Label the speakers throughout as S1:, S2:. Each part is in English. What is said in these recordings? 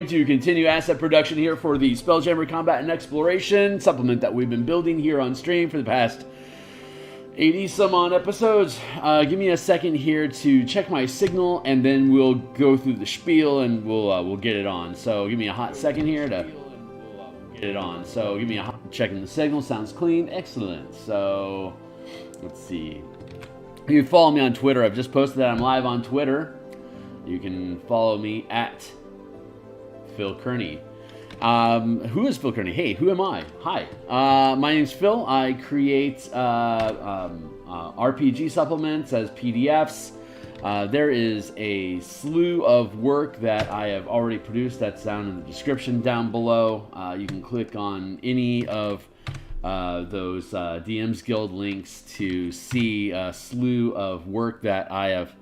S1: to continue asset production here for the Spelljammer Combat and Exploration supplement that we've been building here on stream for the past 80 some on episodes. Give me a second here to check my signal, and then we'll go through the spiel and we'll get it on. So give me a hot second here to get it on. So give me a hot checking the signal. Sounds clean. Excellent. So let's see. If you follow me on Twitter, I've just posted that I'm live on Twitter. You can follow me at Phil Kearney. Who is Phil Kearney? Hey, who am I? Hi, my name's Phil. I create RPG supplements as PDFs. There is a slew of work that I have already produced that's down in the description down below. You can click on any of those DMsGuild links to see a slew of work that I have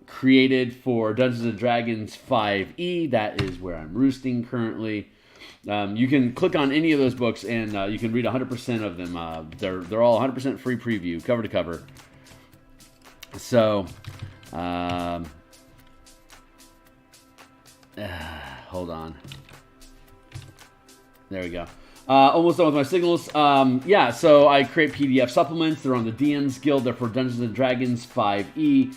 S1: created for Dungeons & Dragons 5e. That is where I'm roosting currently. You can click on any of those books and you can read 100% of them. They're all 100% free preview, cover to cover. So, hold on. There we go. Almost done with my signals. Yeah, so I create PDF supplements. They're on the DMsGuild. They're for Dungeons & Dragons 5e.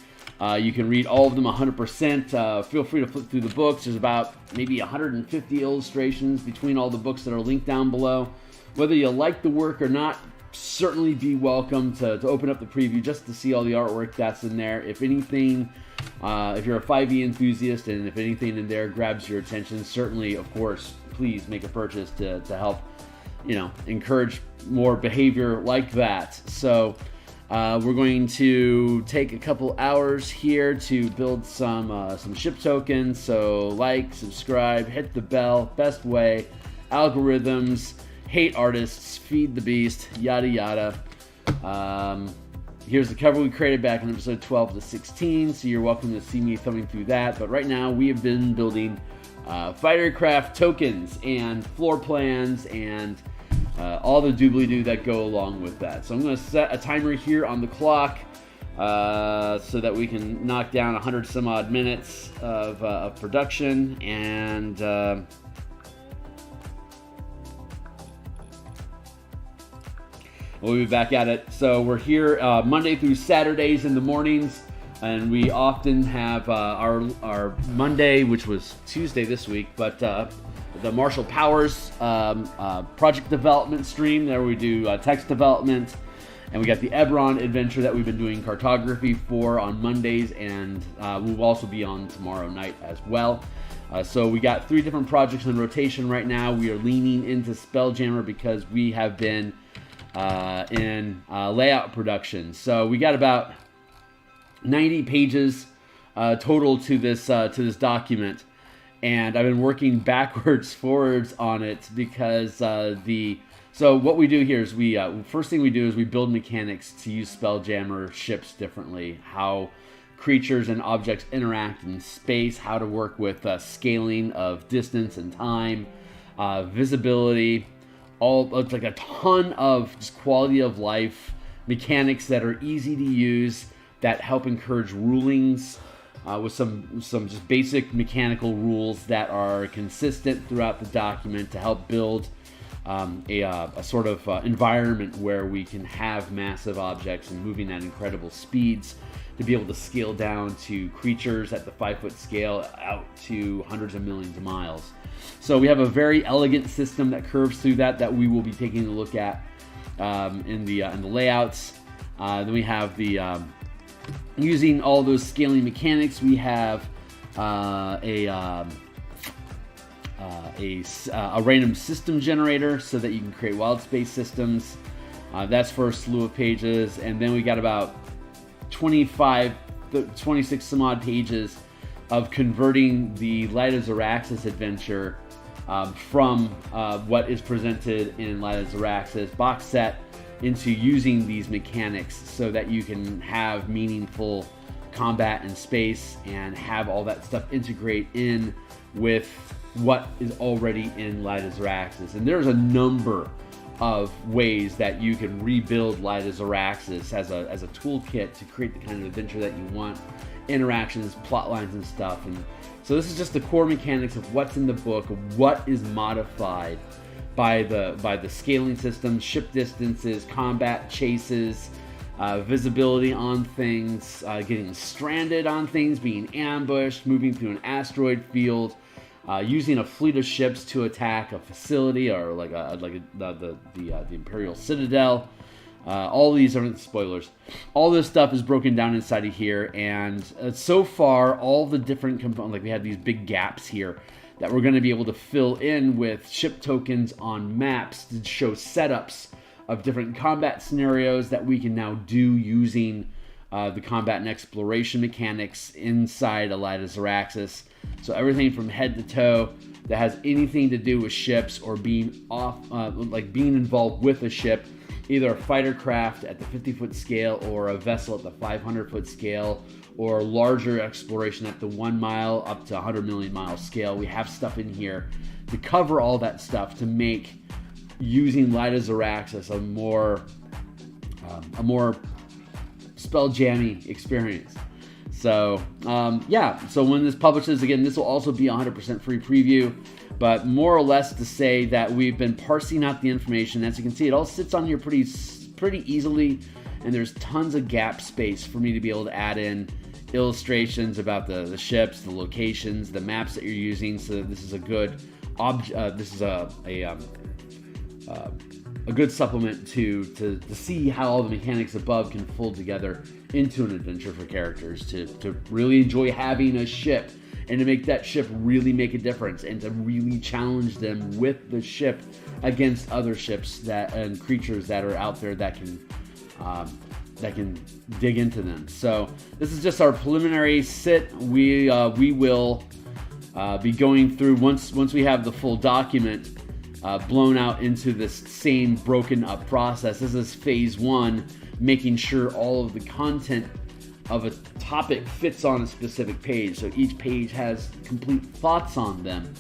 S1: You can read all of them 100%. Feel free to flip through the books. There's about maybe 150 illustrations between all the books that are linked down below. Whether you like the work or not, certainly be welcome to open up the preview just to see all the artwork that's in there. If anything, if you're a 5e enthusiast and if anything in there grabs your attention, certainly, of course, please make a purchase to help, encourage more behavior like that. So we're going to take a couple hours here to build some ship tokens. So like, subscribe, hit the bell, best way, algorithms, hate artists, feed the beast, yada yada. Here's the cover we created back in episode 12 to 16, so you're welcome to see me thumbing through that. But right now we have been building fightercraft tokens and floor plans and all the doobly-doo that go along with that. So I'm going to set a timer here on the clock so that we can knock down 100 some odd minutes of production, and we'll be back at it. So we're here Monday through Saturdays in the mornings, and we often have our Monday, which was Tuesday this week, but the Marshall Powers project development stream. There we do text development, and we got the Eberron adventure that we've been doing cartography for on Mondays, and we'll also be on tomorrow night as well. So we got 3 different projects in rotation right now. We are leaning into Spelljammer because we have been in layout production. So we got about 90 pages total to this document. And I've been working backwards, forwards on it because so what we do here is we first thing we do is we build mechanics to use Spelljammer ships differently, how creatures and objects interact in space, how to work with scaling of distance and time, visibility, it's like a ton of just quality of life mechanics that are easy to use, that help encourage rulings. With some just basic mechanical rules that are consistent throughout the document to help build a sort of environment where we can have massive objects and moving at incredible speeds to be able to scale down to creatures at the 5-foot scale out to hundreds of millions of miles. So we have a very elegant system that curves through that we will be taking a look at in the layouts. Then we have the using all those scaling mechanics, we have a random system generator so that you can create wild space systems. That's for a slew of pages, and then we got about 26 some odd pages of converting the Light of Xeraxis adventure from what is presented in Light of Xeraxis box set into using these mechanics so that you can have meaningful combat in space and have all that stuff integrate in with what is already in Light of Xeraxis. And there's a number of ways that you can rebuild Light of Xeraxis as a toolkit to create the kind of adventure that you want. interactions, plot lines, and stuff. And so this is just the core mechanics of what's in the book, what is modified by the scaling system, ship distances, combat chases, visibility on things, getting stranded on things, being ambushed, moving through an asteroid field, using a fleet of ships to attack a facility or the Imperial Citadel. All these aren't spoilers. All this stuff is broken down inside of here, and so far, all the different components, like we have these big gaps here that we're going to be able to fill in with ship tokens on maps to show setups of different combat scenarios that we can now do using the combat and exploration mechanics inside Elida Zaraxis. So everything from head to toe that has anything to do with ships or being being involved with a ship, either a fighter craft at the 50-foot scale or a vessel at the 500-foot scale, or larger exploration at the 1 mile up to 100 million mile scale. We have stuff in here to cover all that stuff to make using Elida Zaraxis a more spelljammy experience. So so when this publishes, again, this will also be a 100% free preview, but more or less to say that we've been parsing out the information. As you can see, it all sits on here pretty easily, and there's tons of gap space for me to be able to add in illustrations about the ships, the locations, the maps that you're using. So this is a good a good supplement to see how all the mechanics above can fold together into an adventure for characters to really enjoy having a ship, and to make that ship really make a difference, and to really challenge them with the ship against other ships and creatures that are out there that can dig into them. So this is just our preliminary sit. We will be going through once we have the full document blown out into this same broken up process. This is phase 1, making sure all of the content of a topic fits on a specific page. So each page has complete thoughts on them,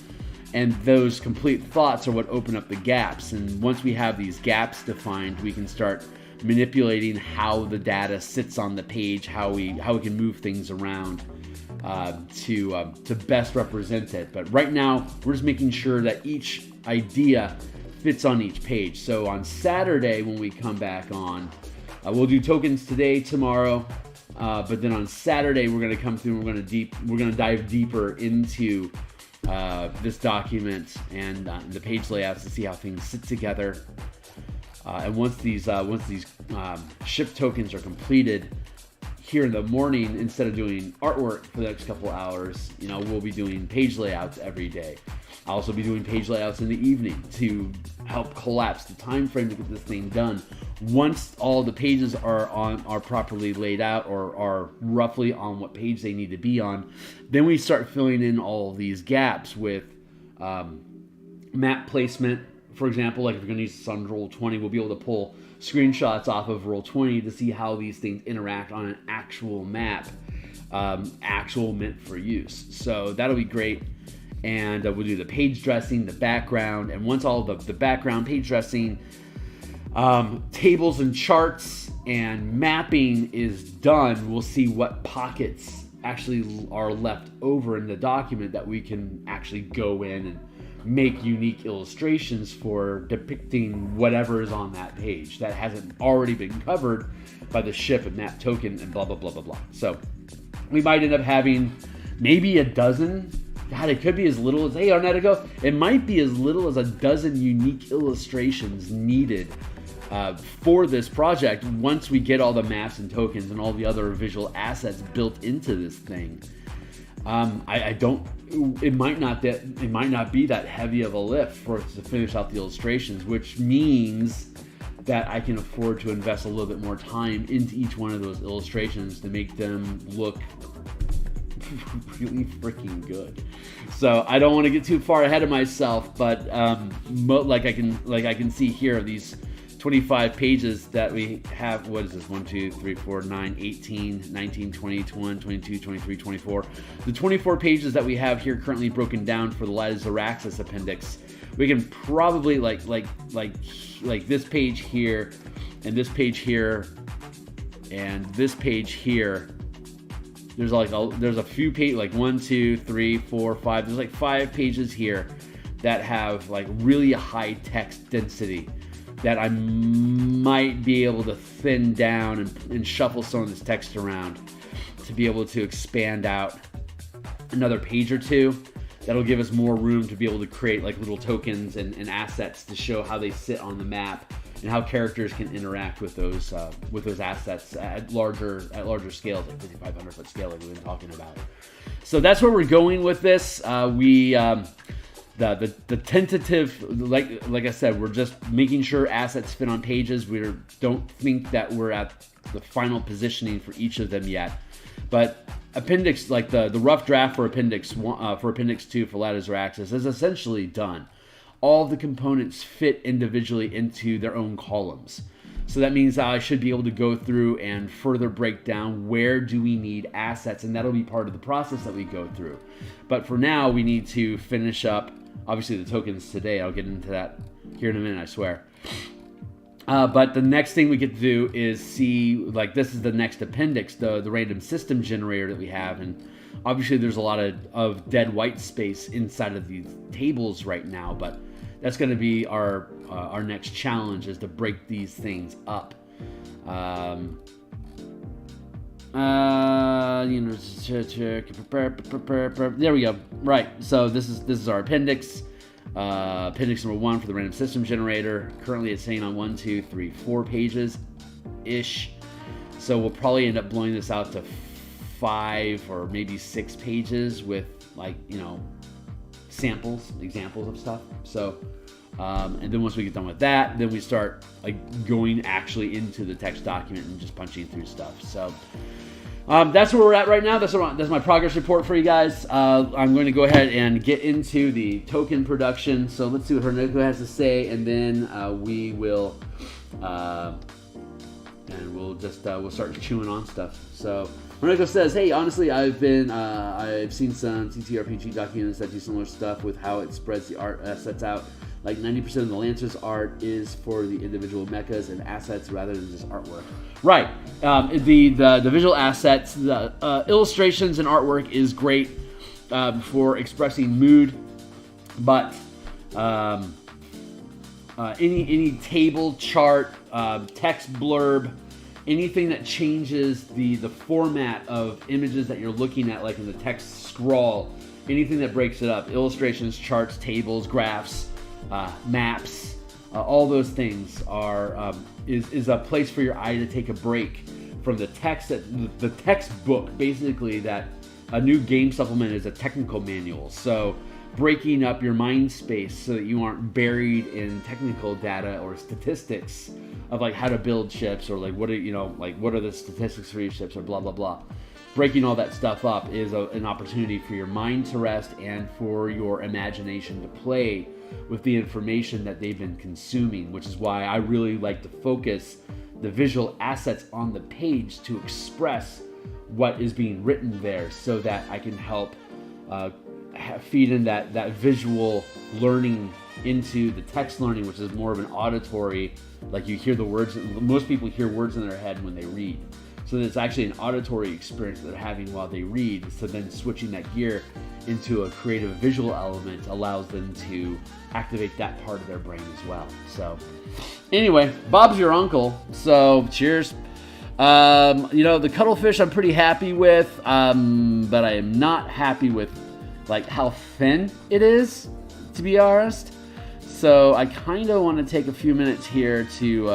S1: and those complete thoughts are what open up the gaps. And once we have these gaps defined, we can start manipulating how the data sits on the page, how we can move things around to best represent it. But right now, we're just making sure that each idea fits on each page. So on Saturday, when we come back on, we'll do tokens today, tomorrow, but then on Saturday we're going to come through and we're going to dive deeper into this document and the page layouts to see how things sit together. And once these ship tokens are completed here in the morning, instead of doing artwork for the next couple hours, we'll be doing page layouts every day. I'll also be doing page layouts in the evening to help collapse the time frame to get this thing done. Once all the pages are properly laid out or are roughly on what page they need to be on, then we start filling in all of these gaps with map placement. For example, like if you're going to use this on Roll20, we'll be able to pull screenshots off of Roll20 to see how these things interact on an actual map, actual meant for use. So that'll be great. And we'll do the page dressing, the background, and once all the background, page dressing, tables and charts and mapping is done, we'll see what pockets actually are left over in the document that we can actually go in and make unique illustrations for depicting whatever is on that page that hasn't already been covered by the ship and that token and blah, blah, blah, blah, blah. So we might end up having maybe a dozen. God, it could be as little as, hey, Arnetico, it might be as little as a dozen unique illustrations needed for this project once we get all the maps and tokens and all the other visual assets built into this thing. It might not be that heavy of a lift for us to finish out the illustrations, which means that I can afford to invest a little bit more time into each one of those illustrations to make them look really freaking good. So I don't want to get too far ahead of myself, but like I can see here these 25 pages that we have. What is this? 1, 2, 3, 4, 9, 18, 19, 20, 21, 22, 23, 24. The 24 pages that we have here currently broken down for the Elida Zaraxis appendix. We can probably like this page here, and this page here, and this page here, there's a few pages, like 1, 2, 3, 4, 5. There's like 5 pages here that have like really high text density that I might be able to thin down and shuffle some of this text around to be able to expand out another page or two. That'll give us more room to be able to create like little tokens and assets to show how they sit on the map and how characters can interact with those assets at larger scales, like 5,500 foot scale, like we've been talking about. So that's where we're going with this. The tentative, like I said, we're just making sure assets fit on pages. We don't think that we're at the final positioning for each of them yet. But appendix, like the rough draft for appendix 1, for appendix 2 for Ladder Zaraxis is essentially done. All of the components fit individually into their own columns. So that means I should be able to go through and further break down where do we need assets, and that'll be part of the process that we go through. But for now, we need to finish up, obviously, the tokens today. I'll get into that here in a minute, I swear. But the next thing we get to do is see, like, this is the next appendix, the random system generator that we have, and obviously there's a lot of dead white space inside of these tables right now, but that's going to be our next challenge, is to break these things up. There we go. Right. So this is our appendix. Appendix number 1 for the random system generator. Currently it's saying on 1, 2, 3, 4 pages ish. So we'll probably end up blowing this out to 5 or maybe 6 pages with, like, examples of stuff. So and then once we get done with that, then we start like going actually into the text document and just punching through stuff. So that's where we're at right now. That's my progress report for you guys. I'm going to go ahead and get into the token production. So let's see what Herneko has to say, and then we will we'll start chewing on stuff. So Herneko says, "Hey, honestly, I've seen some TTRPG documents that do similar stuff with how it spreads the art assets out. Like 90% of the Lancer's art is for the individual mechas and assets rather than just artwork." Right. The visual assets, the illustrations and artwork is great for expressing mood, but any table, chart, text blurb, anything that changes the format of images that you're looking at, like in the text scroll, anything that breaks it up, illustrations, charts, tables, graphs, maps, all those things are is a place for your eye to take a break from the text. The textbook, basically, that a new game supplement is a technical manual. So breaking up your mind space so that you aren't buried in technical data or statistics of like how to build ships, or like what are the statistics for your ships, or blah blah blah. Breaking all that stuff up is an opportunity for your mind to rest and for your imagination to play with the information that they've been consuming, which is why I really like to focus the visual assets on the page to express what is being written there, so that I can help feed in that visual learning into the text learning, which is more of an auditory, like you hear the words. Most people hear words in their head when they read. So it's actually an auditory experience that they're having while they read. So then switching that gear into a creative visual element allows them to activate that part of their brain as well. So anyway, Bob's your uncle. So cheers. The cuttlefish I'm pretty happy with, but I am not happy with like how thin it is, to be honest. So I kind of want to take a few minutes here to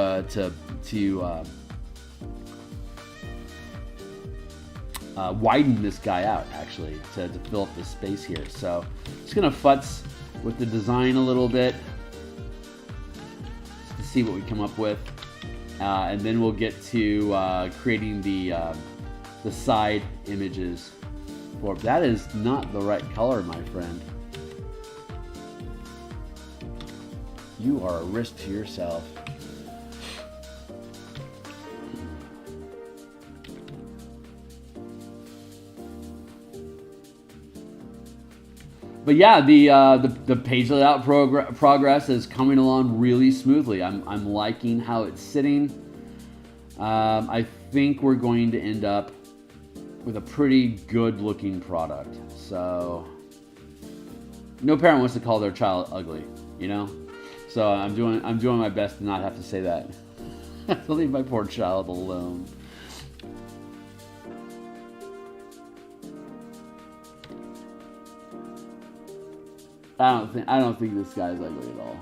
S1: widen this guy out, actually, to fill up the space here. So just gonna futz with the design a little bit just to see what we come up with, and then we'll get to creating the side images. For that is not the right color, my friend. You are a risk to yourself. But yeah, the page layout progress is coming along really smoothly. I'm liking how it's sitting. I think we're going to end up with a pretty good looking product. So no parent wants to call their child ugly, you know? So I'm doing my best to not have to say that. To leave my poor child alone. I don't think this guy's ugly at all.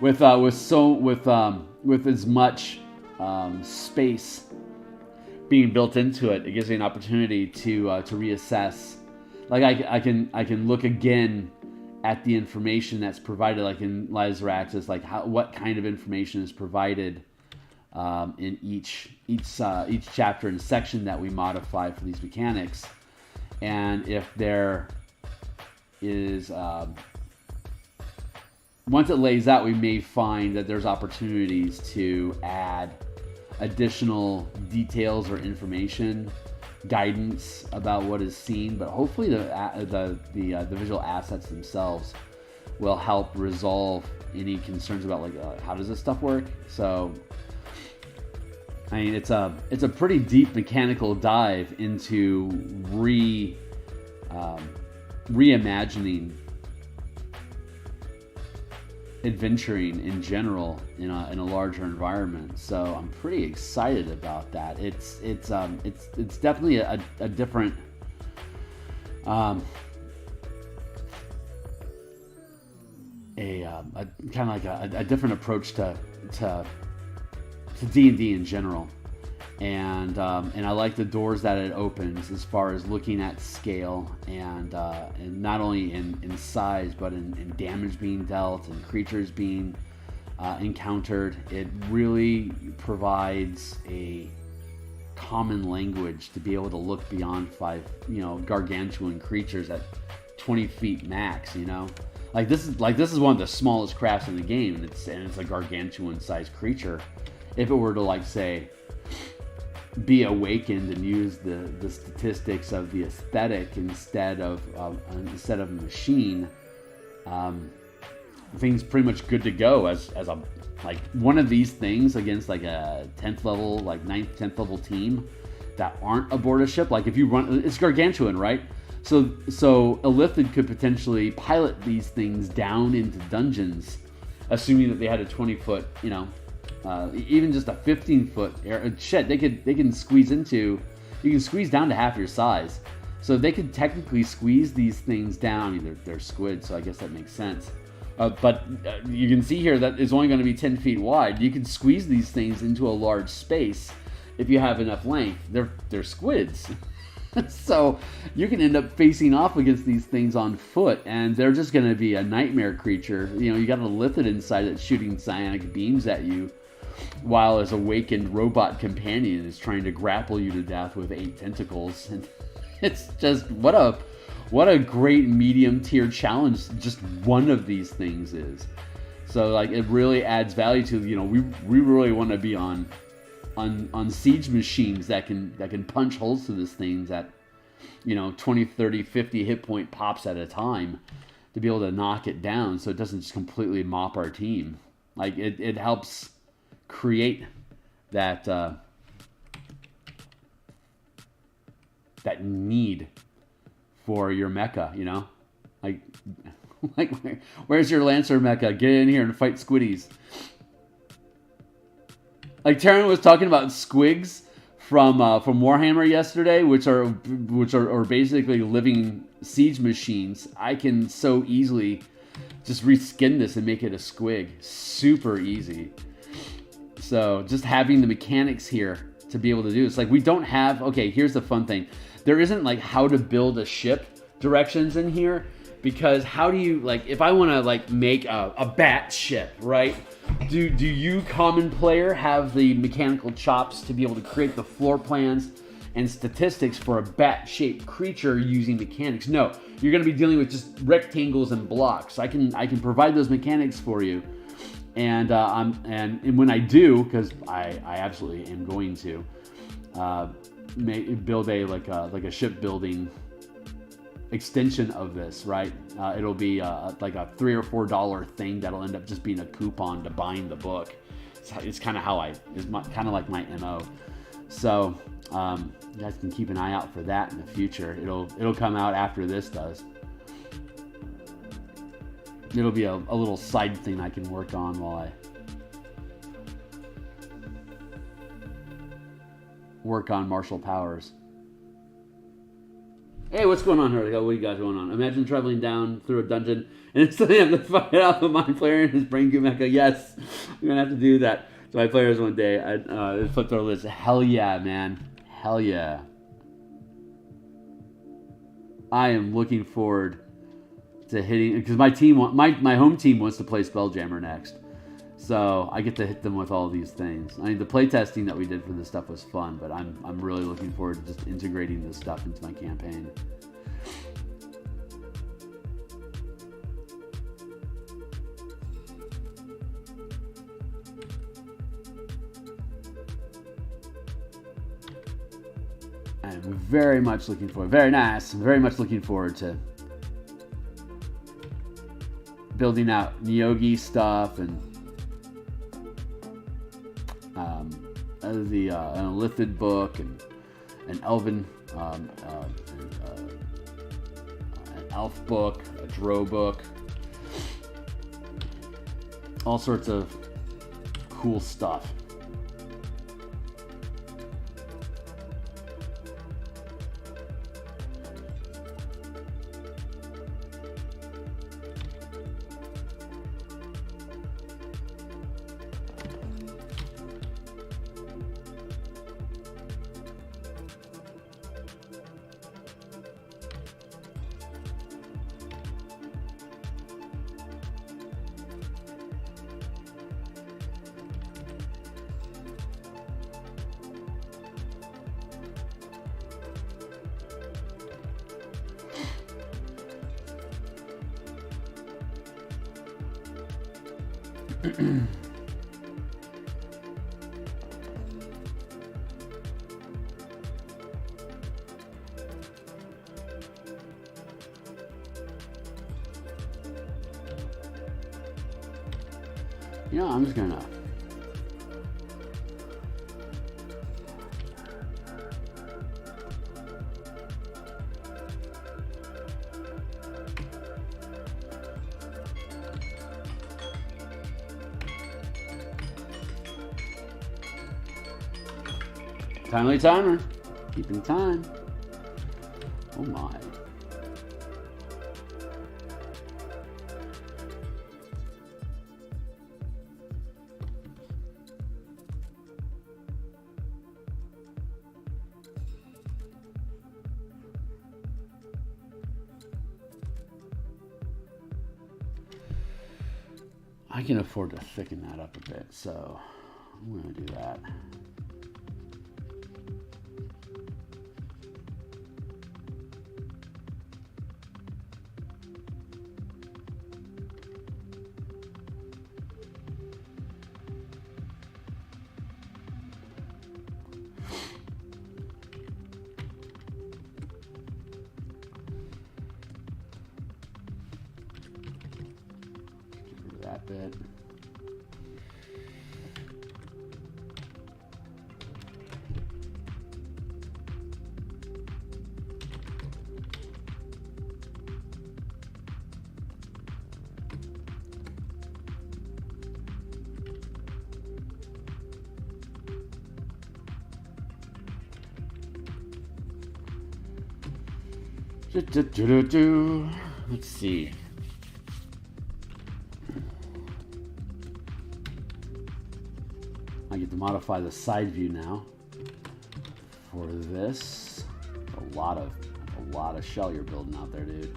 S1: With as much space being built into it, it gives me an opportunity to reassess. Like I can look again at the information that's provided, like in Lies of Axis, like what kind of information is provided in each chapter and section that we modify for these mechanics, and if there is once it lays out, we may find that there's opportunities to add additional details or information, guidance about what is seen. But hopefully the visual assets themselves will help resolve any concerns about like how does this stuff work. So I mean, it's a pretty deep mechanical dive into reimagining adventuring in general in a larger environment. So I'm pretty excited about that. It's definitely a different a kind of like a different approach to D&D in general, and I like the doors that it opens as far as looking at scale and not only in size but in damage being dealt and creatures being encountered. It really provides a common language to be able to look beyond gargantuan creatures at 20 feet max. This is one of the smallest crafts in the game, and it's a gargantuan sized creature. If it were to, like, say, be awakened and use the statistics of the aesthetic instead of a machine, things pretty much good to go as a like one of these things against like a 10th level, like 9th, 10th level team that aren't aboard a ship. Like if you run, it's gargantuan, right? So Illithid could potentially pilot these things down into dungeons, assuming that they had a 20-foot, even just a 15-foot shit, they can squeeze into. You can squeeze down to half your size, so they could technically squeeze these things down. Either they're squid, so I guess that makes sense. But you can see here that it's only going to be 10 feet wide. You can squeeze these things into a large space if you have enough length. They're squids. So you can end up facing off against these things on foot, and they're just going to be a nightmare creature. You got a Lithid inside that's shooting psionic beams at you, while his awakened robot companion is trying to grapple you to death with 8 tentacles. And it's just what a great medium tier challenge just one of these things is. So like it really adds value to, we really want to be on siege machines that can punch holes through this things at 20, 30, 50 hit point pops at a time to be able to knock it down so it doesn't just completely mop our team. Like it helps create that that need for your mecha, like where's your Lancer mecha? Get in here and fight squiddies. Like Taryn was talking about squigs from Warhammer yesterday, which are basically living siege machines. I can so easily just reskin this and make it a squig, super easy. So just having the mechanics here to be able to do it's like we don't have. Okay, here's the fun thing: there isn't like how to build a ship directions in here, because how do you, like, if I want to like make a bat ship, right? Do you, common player, have the mechanical chops to be able to create the floor plans and statistics for a bat-shaped creature using mechanics? No, you're going to be dealing with just rectangles and blocks. I can provide those mechanics for you, and when I do, because I absolutely am going to build a shipbuilding extension of this, right? It'll be like a $3 or $4 thing that'll end up just being a coupon to buying the book. It's kind of how kind of like my MO. So you guys can keep an eye out for that in the future. It'll come out after this does. It'll be a little side thing I can work on while I work on martial powers. Hey, what's going on here? What do you guys going on? Imagine traveling down through a dungeon and instantly have to fight out the mind player and his brain give back. Yes, I'm gonna have to do that. So my players one day, I flipped our list. Hell yeah, man. Hell yeah. I am looking forward to hitting, because my home team wants to play Spelljammer next. So I get to hit them with all these things. I mean, the playtesting that we did for this stuff was fun, but I'm really looking forward to just integrating this stuff into my campaign. I'm very much looking forward. Very nice. I'm very much looking forward to building out Neogi stuff and the an Illithid book and an Elven an Elf book, a Drow book, all sorts of cool stuff. Yeah, I'm just gonna timely timer, keeping time. Oh my. I can afford to thicken that up a bit, so I'm going to do that. That bit. Let's see. I get to modify the side view now for this. A lot of shell you're building out there, dude.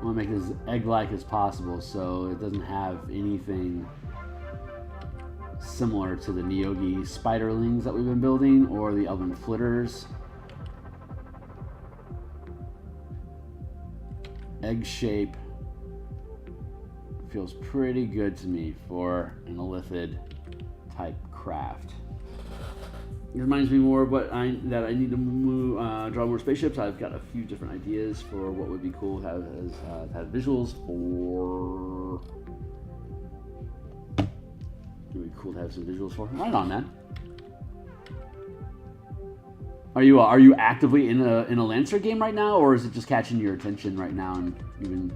S1: want to make it as egg-like as possible so it doesn't have anything similar to the Neogi spiderlings that we've been building or the elven flitters. Egg shape feels pretty good to me for an illithid type craft. It reminds me more of that I need to move, draw more spaceships. I've got a few different ideas for what would be cool to have visuals for. It would be cool to have some visuals for. Right on, man. Are you actively in a Lancer game right now, or is it just catching your attention right now and you've been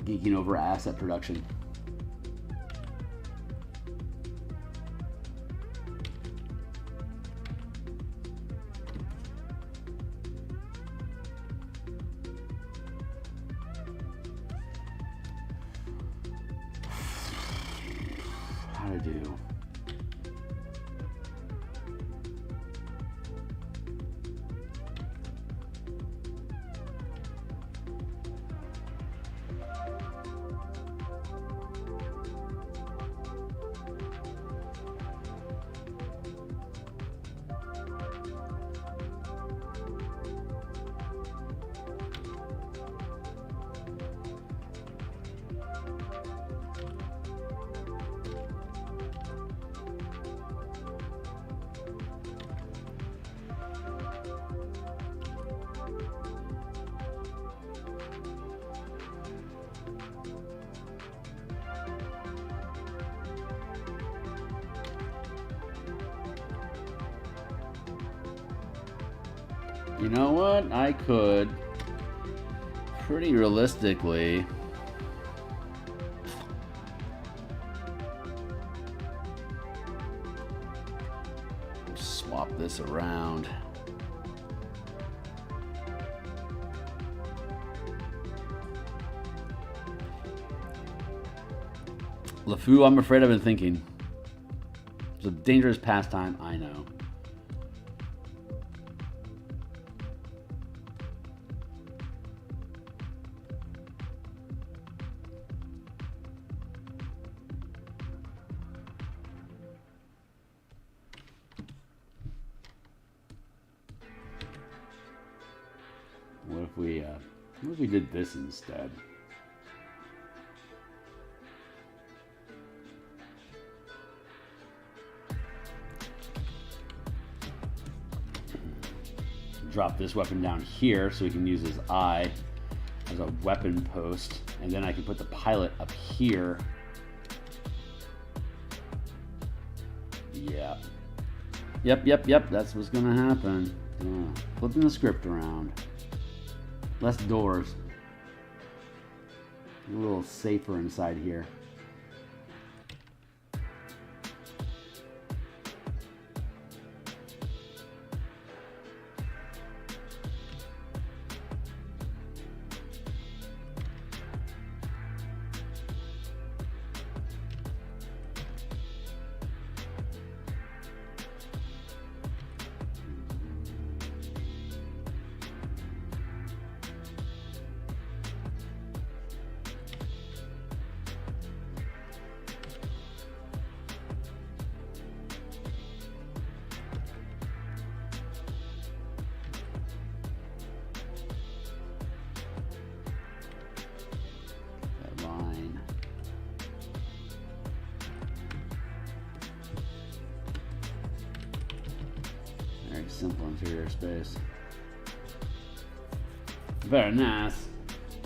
S1: geeking over asset production? How to do? You know what? I could pretty realistically swap this around. LeFou, I'm afraid I've been thinking. It's a dangerous pastime, I know. What if we did this instead? Drop this weapon down here so we can use his eye as a weapon post, and then I can put the pilot up here. Yeah. Yep. That's what's gonna happen. Yeah. Flipping the script around. Less doors. A little safer inside here. Simple interior space. Very nice.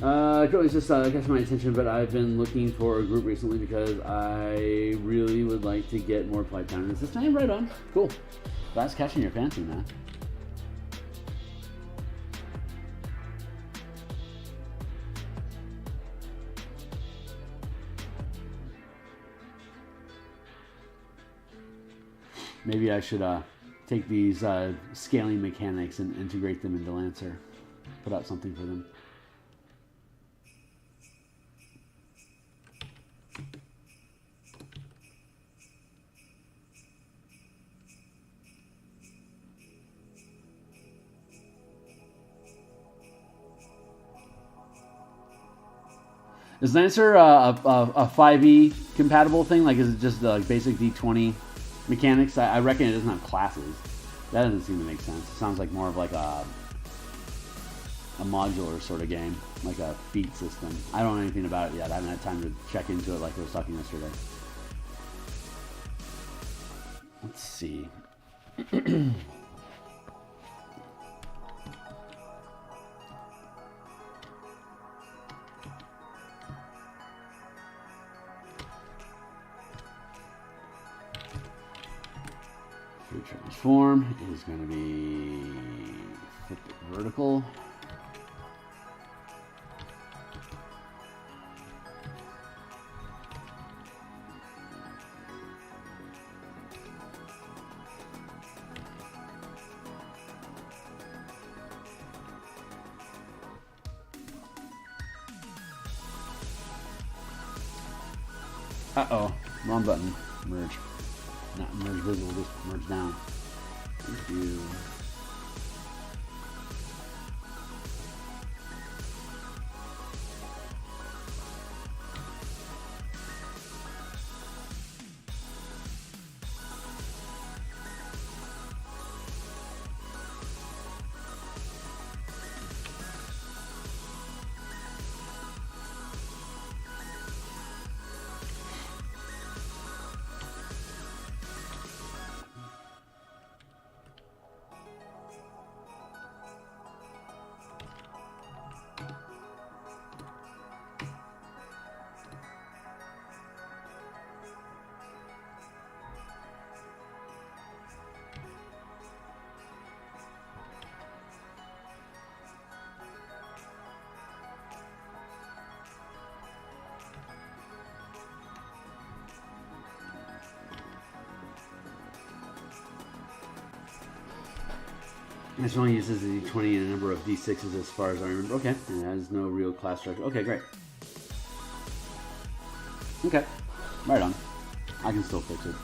S1: It's just catching my attention, but I've been looking for a group recently because I really would like to get more playtime in this time. Right on. Cool. That's catching your fancy, man. Maybe I should take these scaling mechanics and integrate them into Lancer. Put out something for them. Is Lancer a 5e compatible thing? Like, is it just the basic D20 mechanics? I reckon it doesn't have classes. That doesn't seem to make sense. It sounds like more of like a modular sort of game, like a feat system. I don't know anything about it yet. I haven't had time to check into it like I was talking yesterday. Let's see. Free transform is going to be flip it vertical. Uh-oh, wrong button. Merge. Not merge visible, just merge down. Thank you. This only uses the D20 and a number of D6s as far as I remember. Okay, and it has no real class structure. Okay, great. Okay, right on. I can still fix it.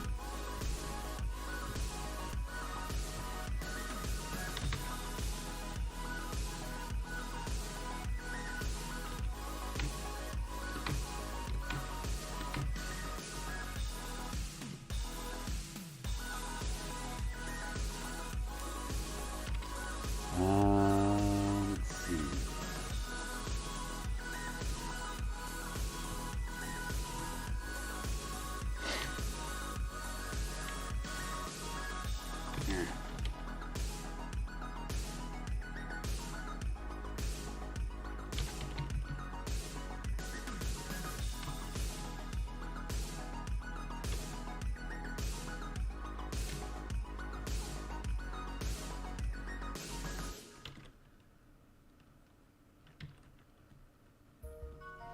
S1: Let's see. Here.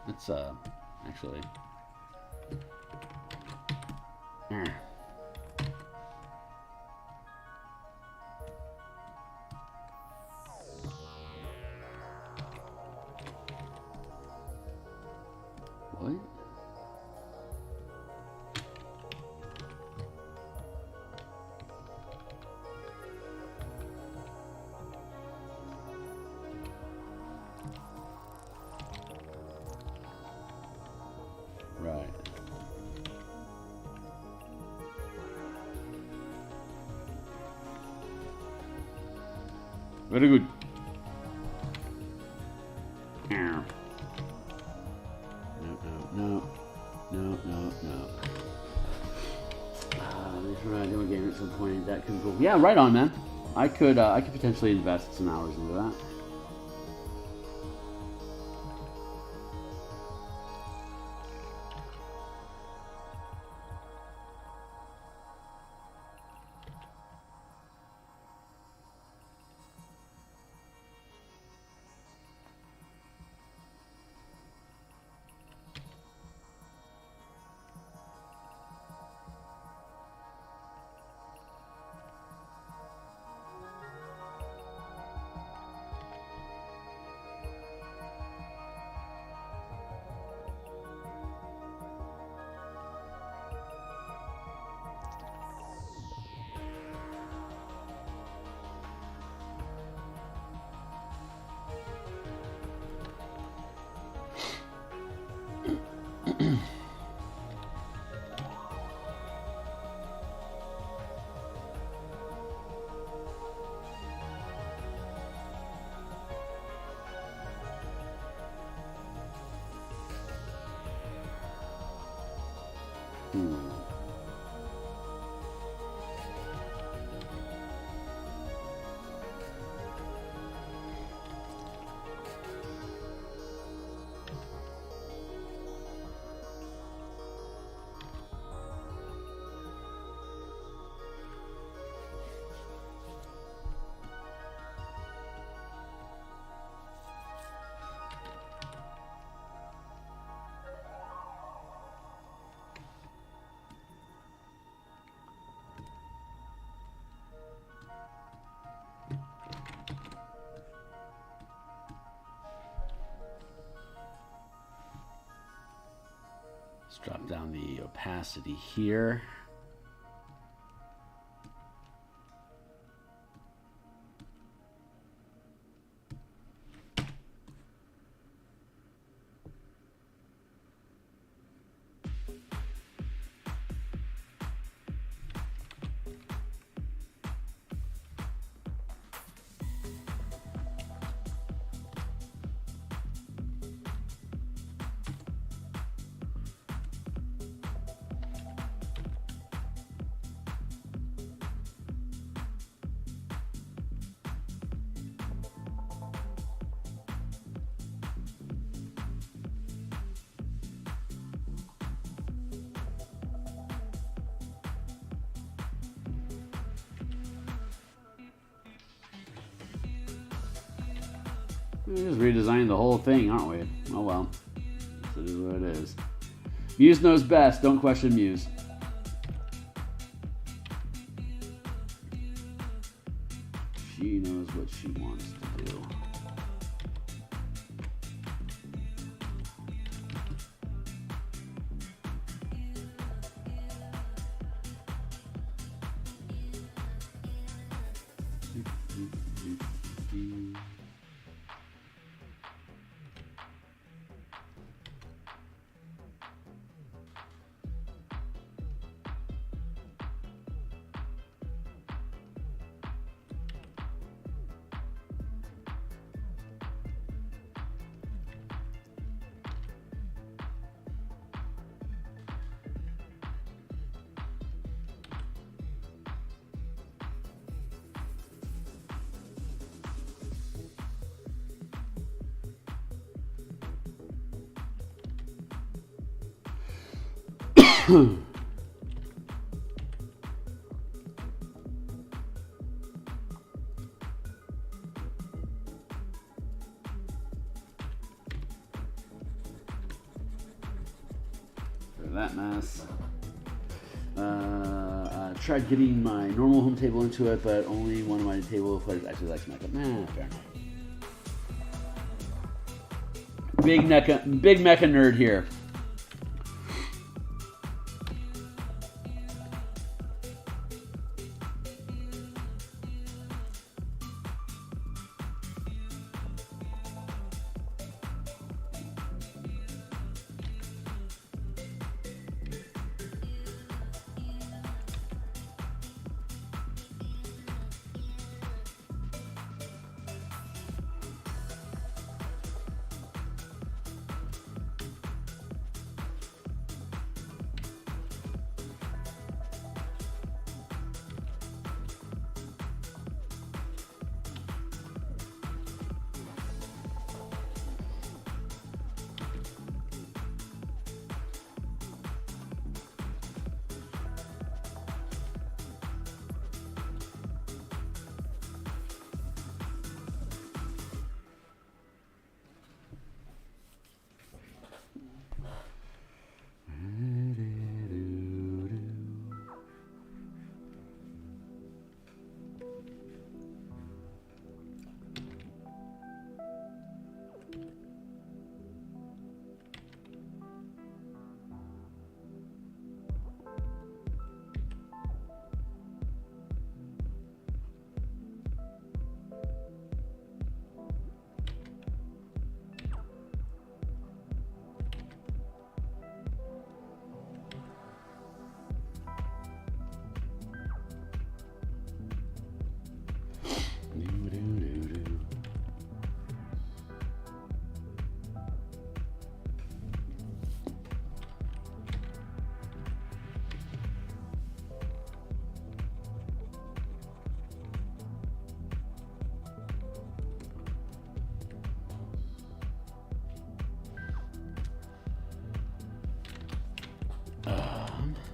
S1: Let's actually. What? Right. Very good. No. Make sure I do a game at some point. That could go. Yeah, right on, man. I could potentially invest some hours into that. Ooh. Let's drop down the opacity here. We're just redesigning the whole thing, aren't we? Oh well. It is what it is. Muse knows best. Don't question Muse. She knows what she wants to do. That mess. I tried getting my normal home table into it, but only one of my table players actually likes Mecha. Nah, fair enough. Big Mecha nerd here.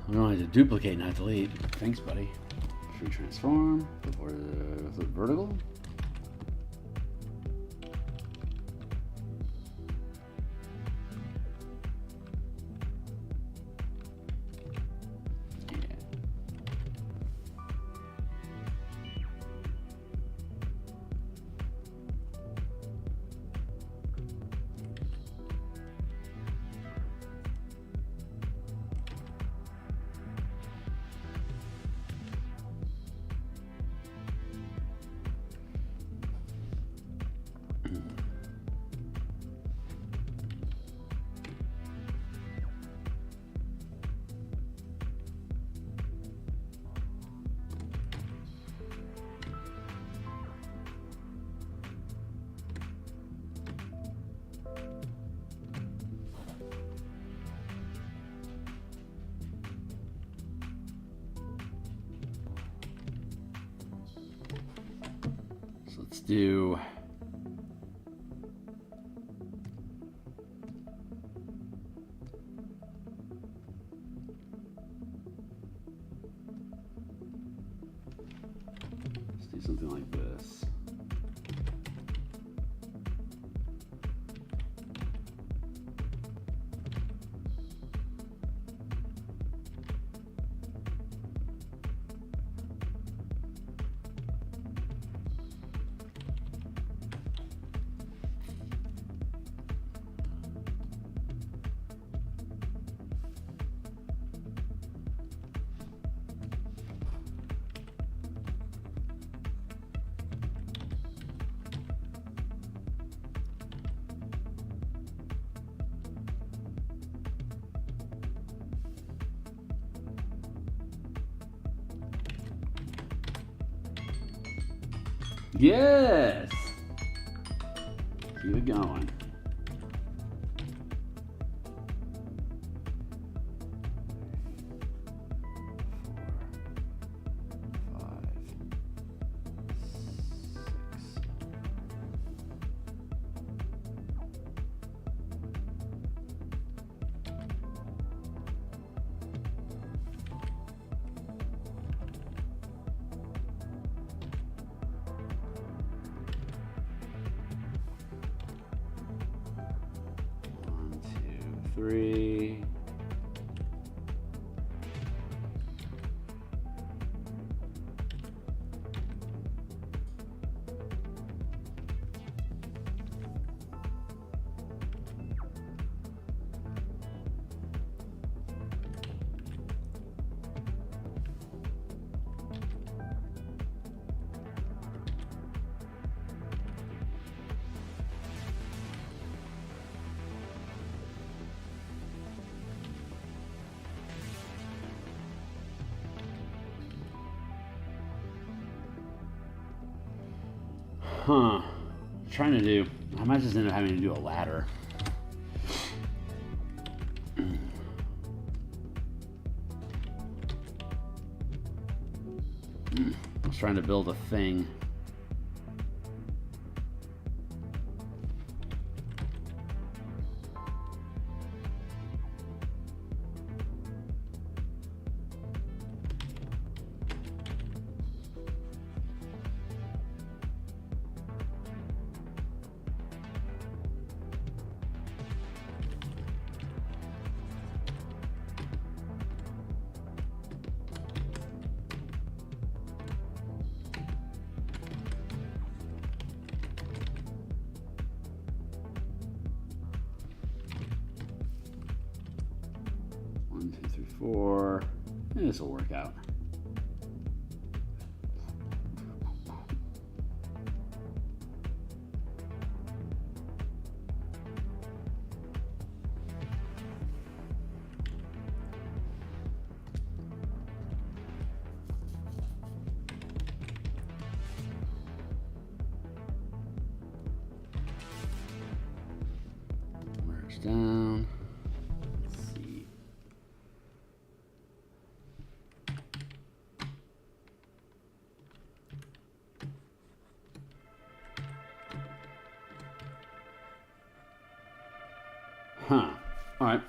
S1: We don't have to duplicate, not delete. Thanks, buddy. Free transform before the vertical. Let's do something like this. Yes! Keep it going. Three. Huh. Trying to do. I might just end up having to do a ladder. I was trying to build a thing. One, two, three, four. This will work out. Merge down. Let's see. Huh. All right.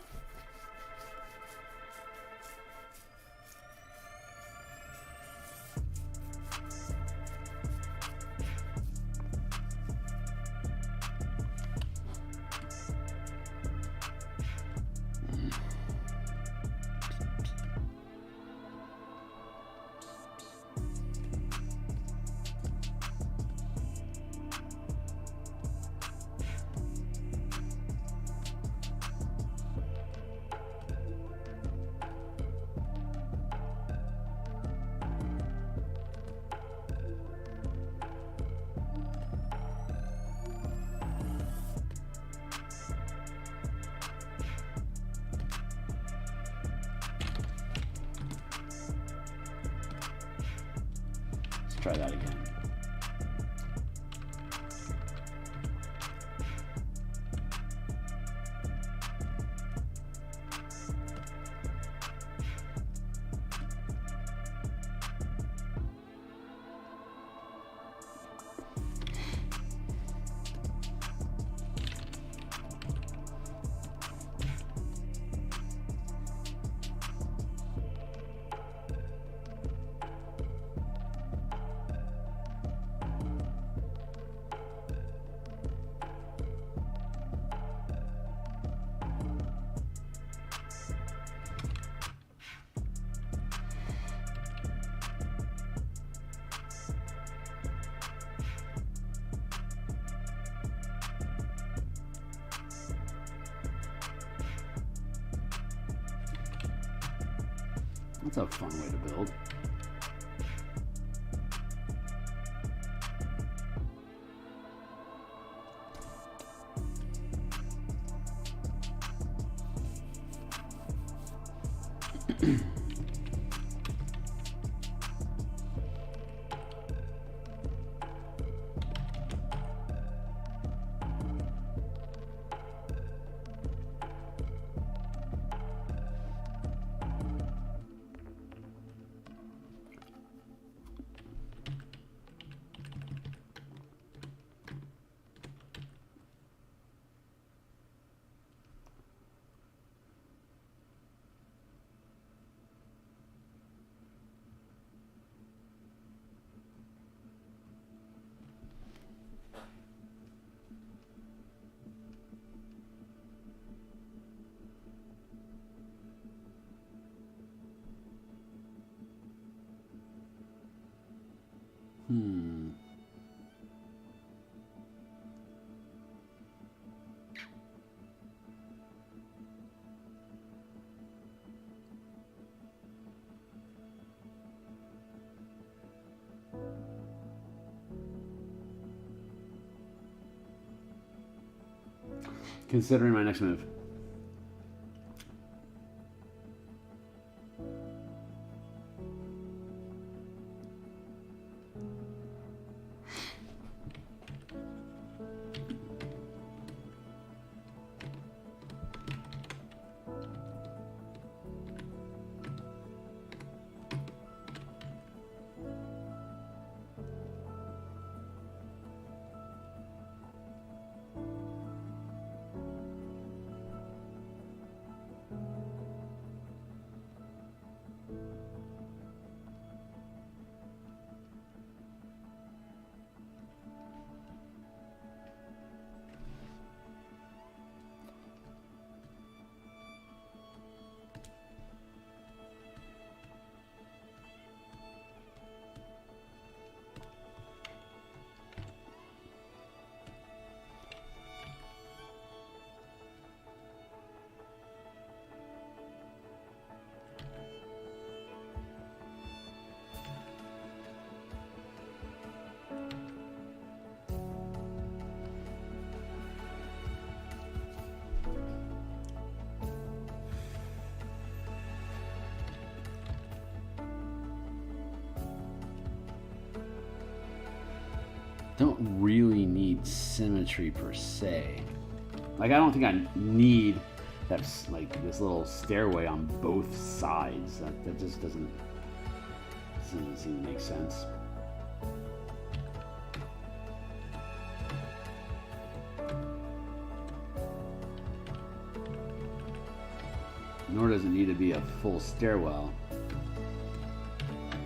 S1: try that again. That's a fun way to build. Considering my next move. Don't really need symmetry per se. Like, I don't think I need that, like, this little stairway on both sides. That just doesn't seem to make sense. Nor does it need to be a full stairwell.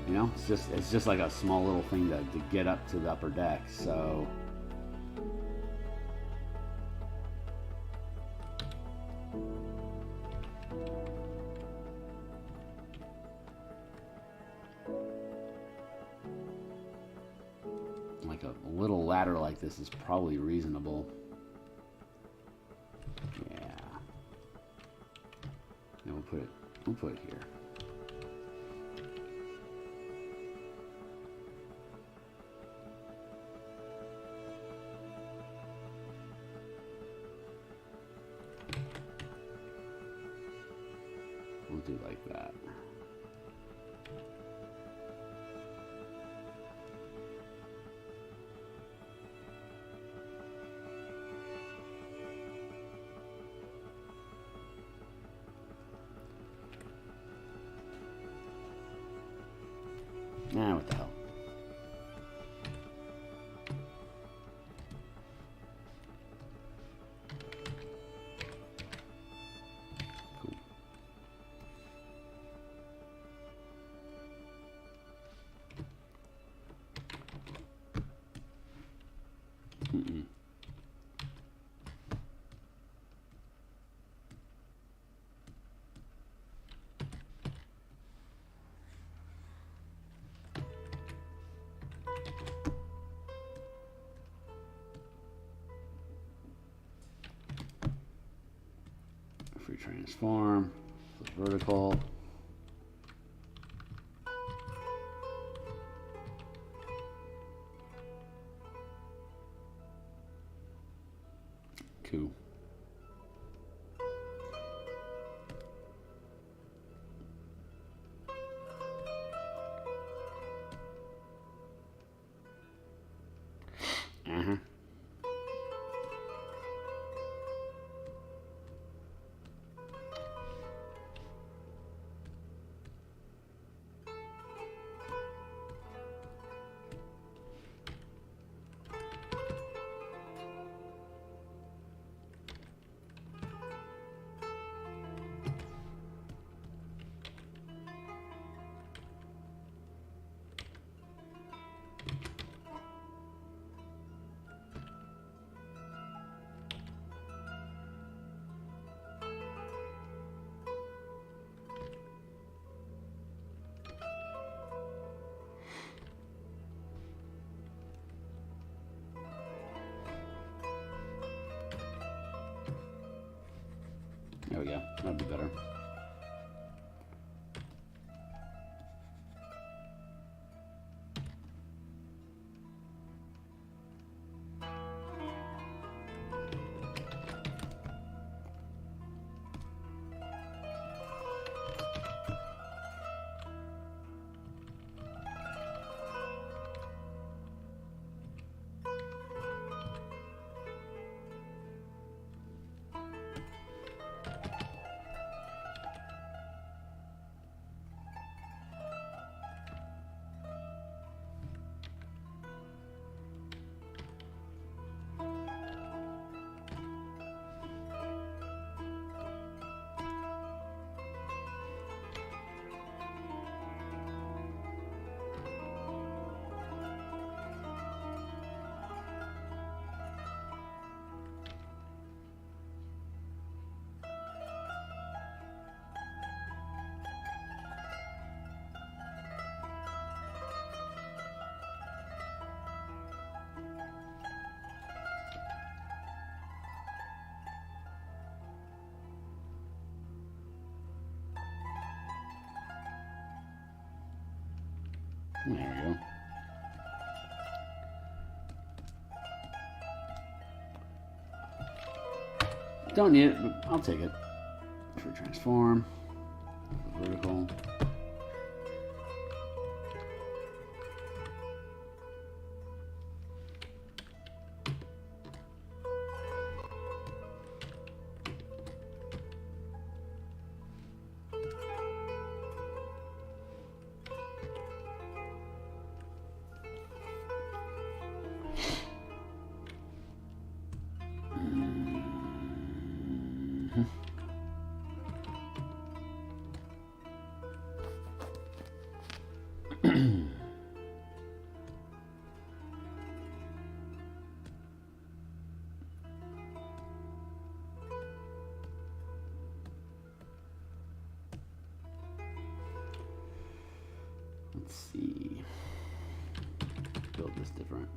S1: You know, it's just like a small little thing to get up to the upper deck. So like a little ladder like this is probably reasonable. Yeah. And we'll put it here. We'll do like that. Ah, what the hell. Cool. Mm-mm. Free transform, flip vertical. Cool. Uh-huh. There we go. That'd be better. There we go. Don't need it, but I'll take it. Free transform. Vertical. Let's see. Build this different.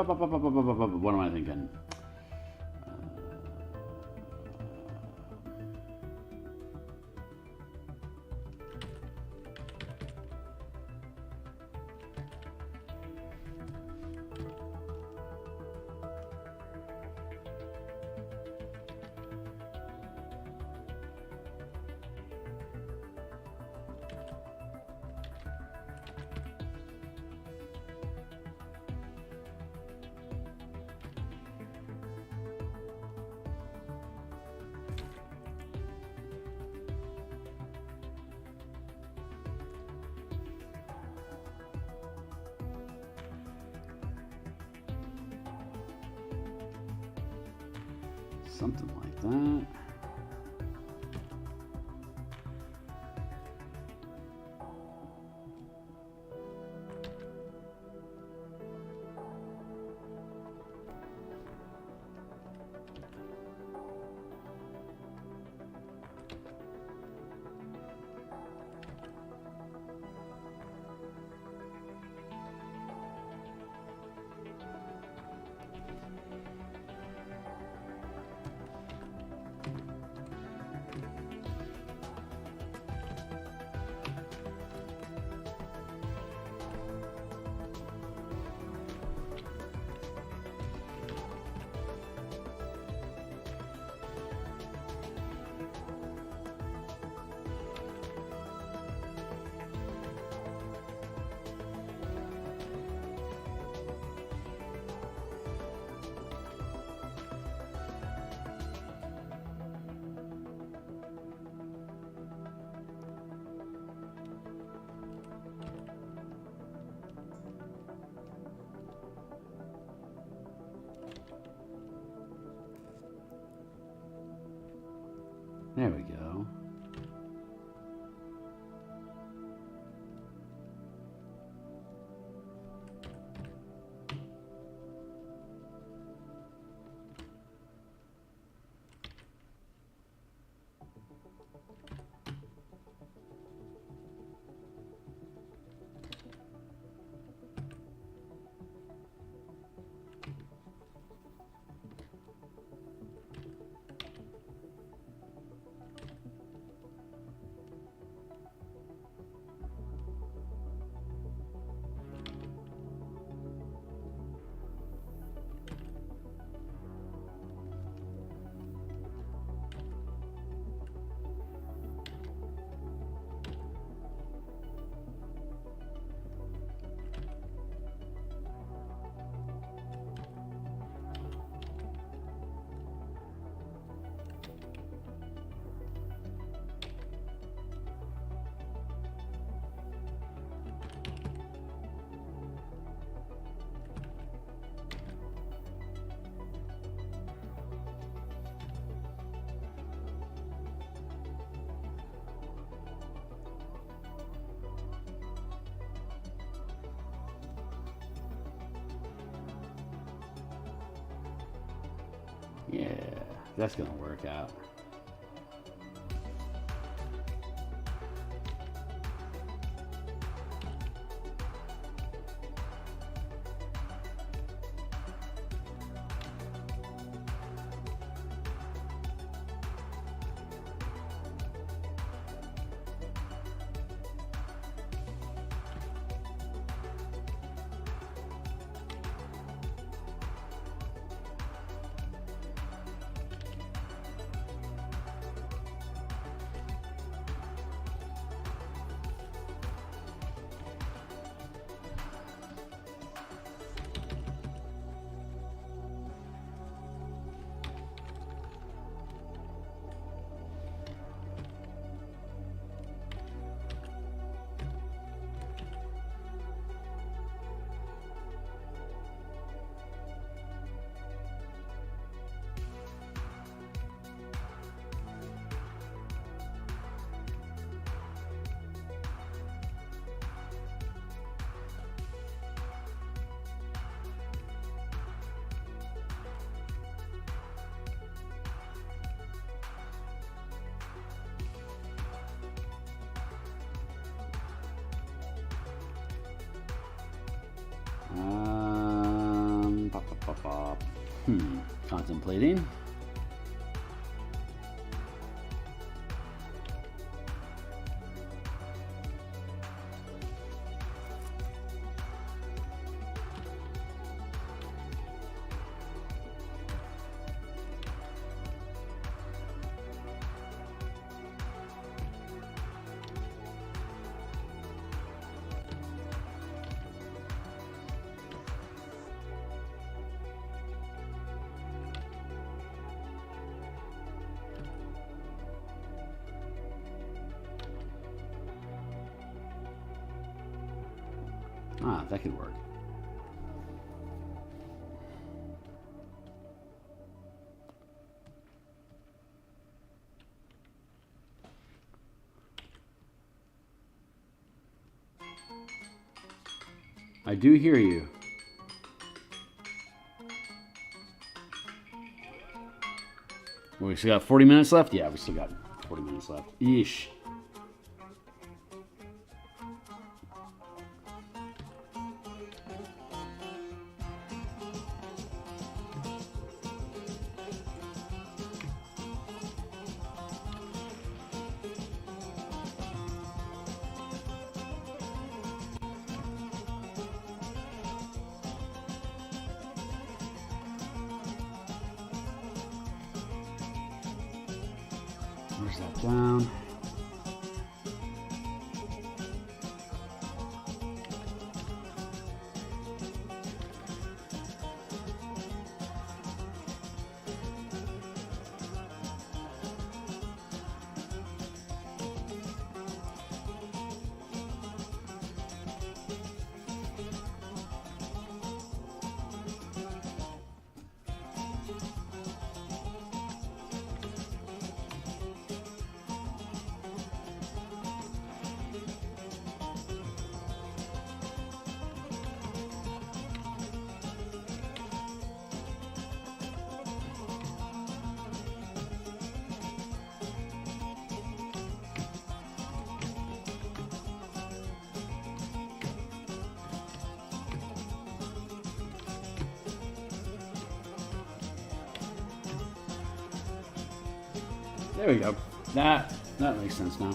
S1: What am I thinking? Something like that. There we go. Yeah, that's gonna work out. Contemplating. Ah, that could work. I do hear you. We still got 40 minutes left? Yeah, we still got 40 minutes left. Yeesh. Where's that down? There we go. That makes sense now.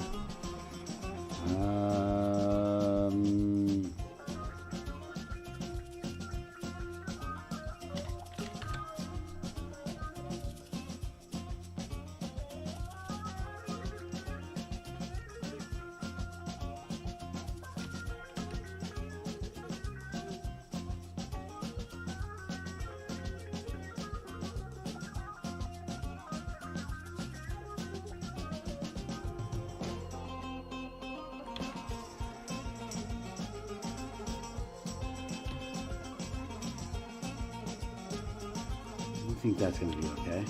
S1: I think that's going to be okay.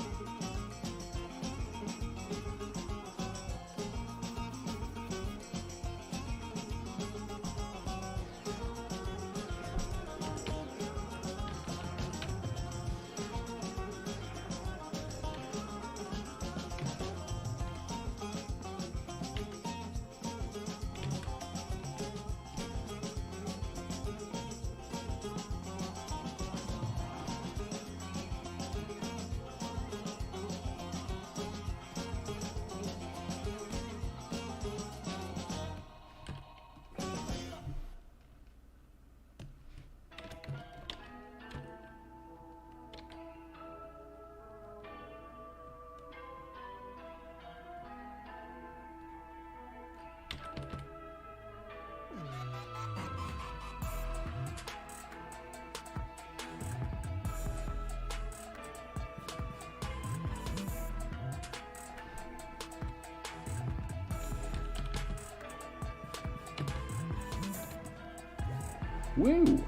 S1: Woo!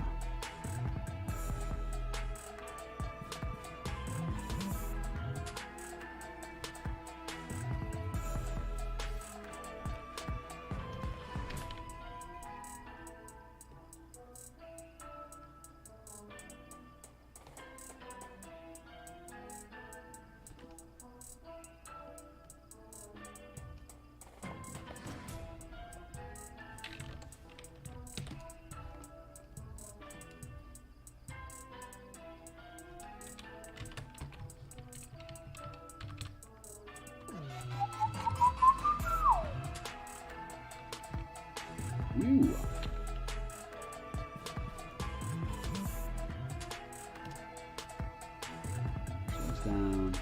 S1: Ooh. Slows down.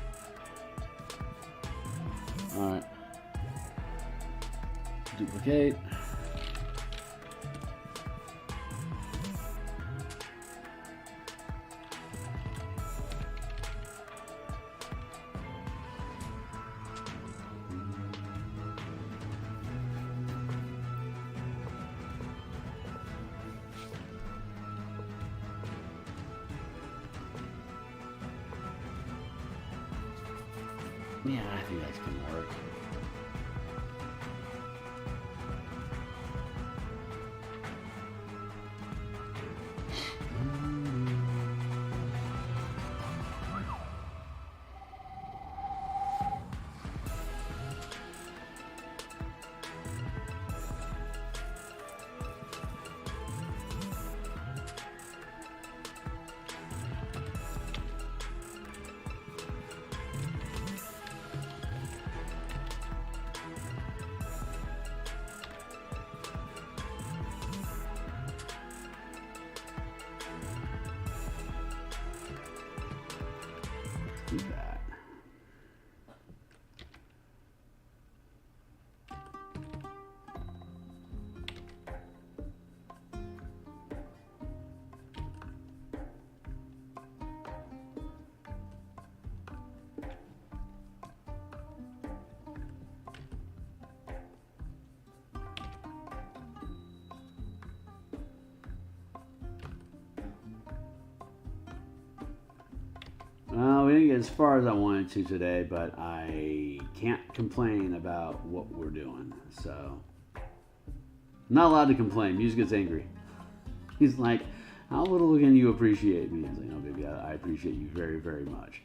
S1: Alright. Duplicate. Yeah, I think that's gonna work. Do that. Well, we didn't get as far as I wanted to today, but I can't complain about what we're doing. So, I'm not allowed to complain. Music gets angry. He's like, how little can you appreciate me? I was like, no, baby, I appreciate you very, very much.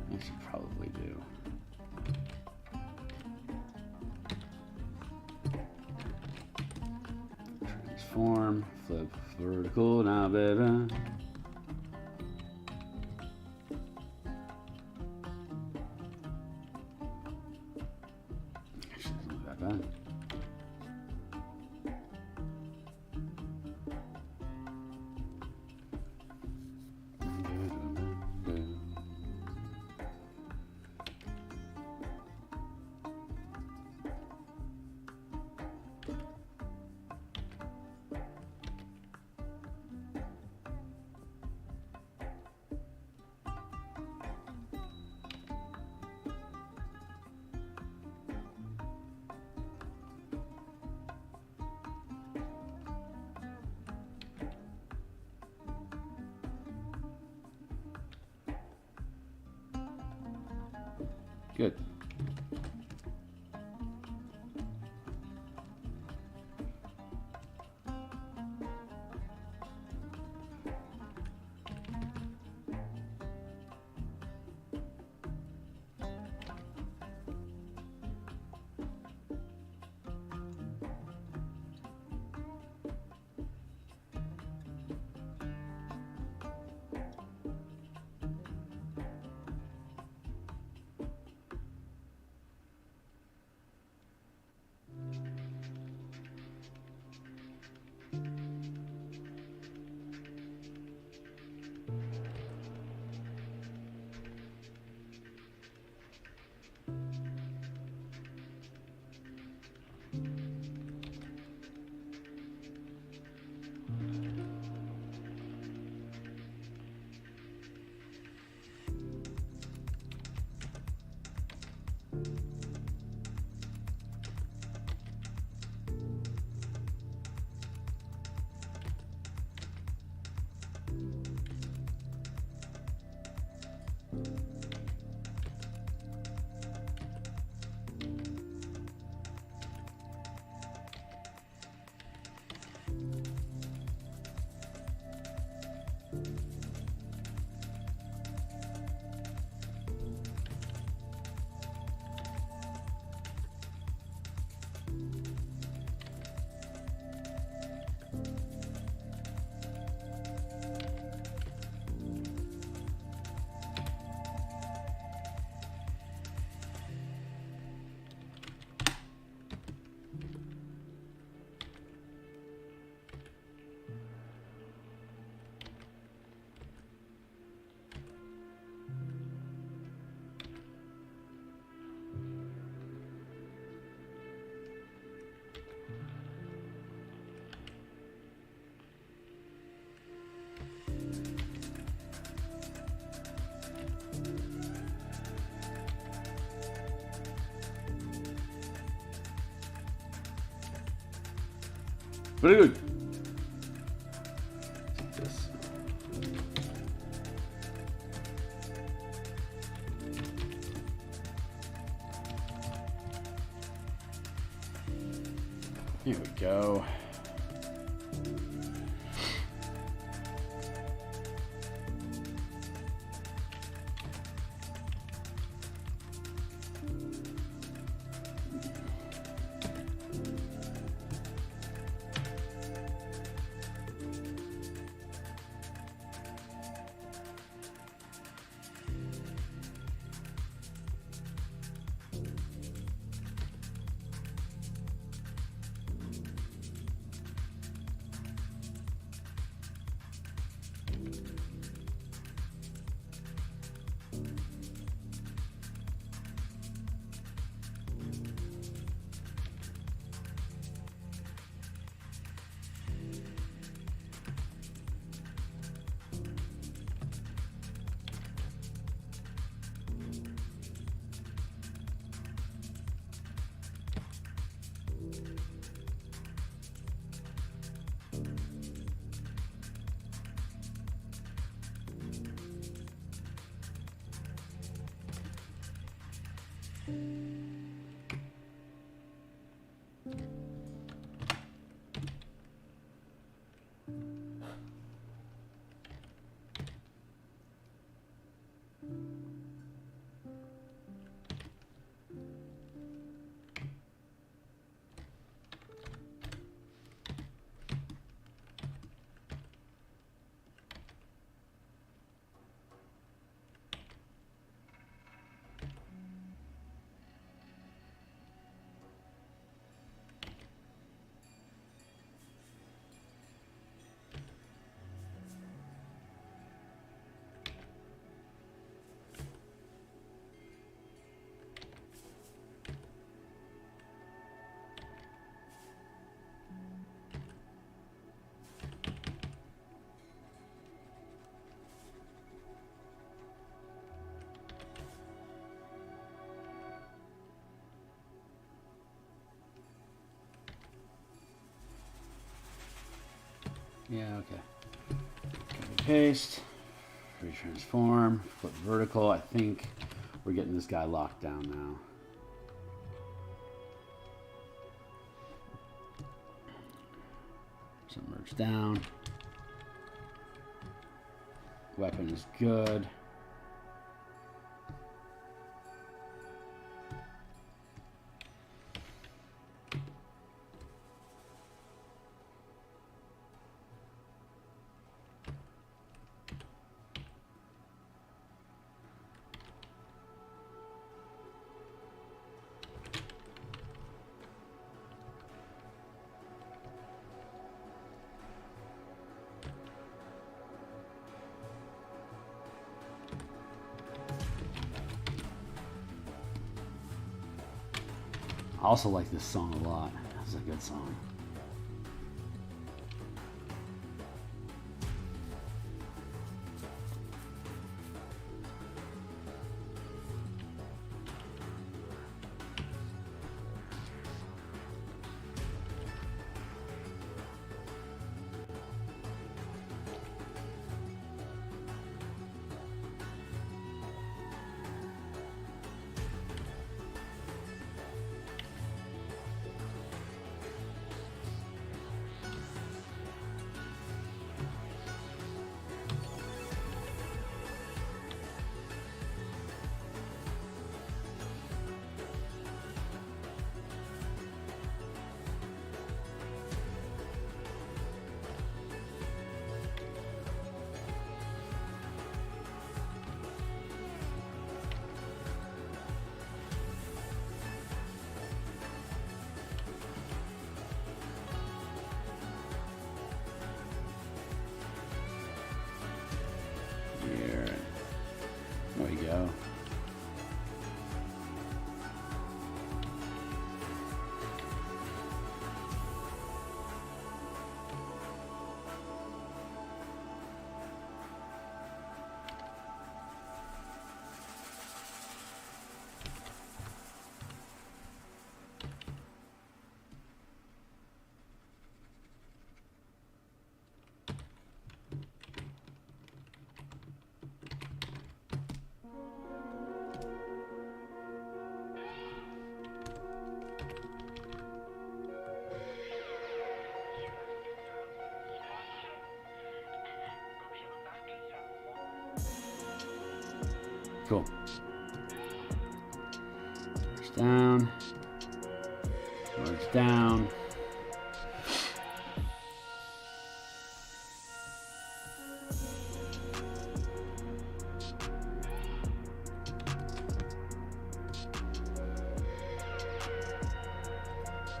S1: I should probably do. Transform, flip vertical, now baby. Actually, it's not that bad. Good. Very good. This. Here we go. Yeah, okay. Copy paste. Retransform. Flip vertical. I think we're getting this guy locked down now. So merge down. Weapon is good. I also like this song a lot. It's a good song. There we go. Cool. Merge down. Merge down.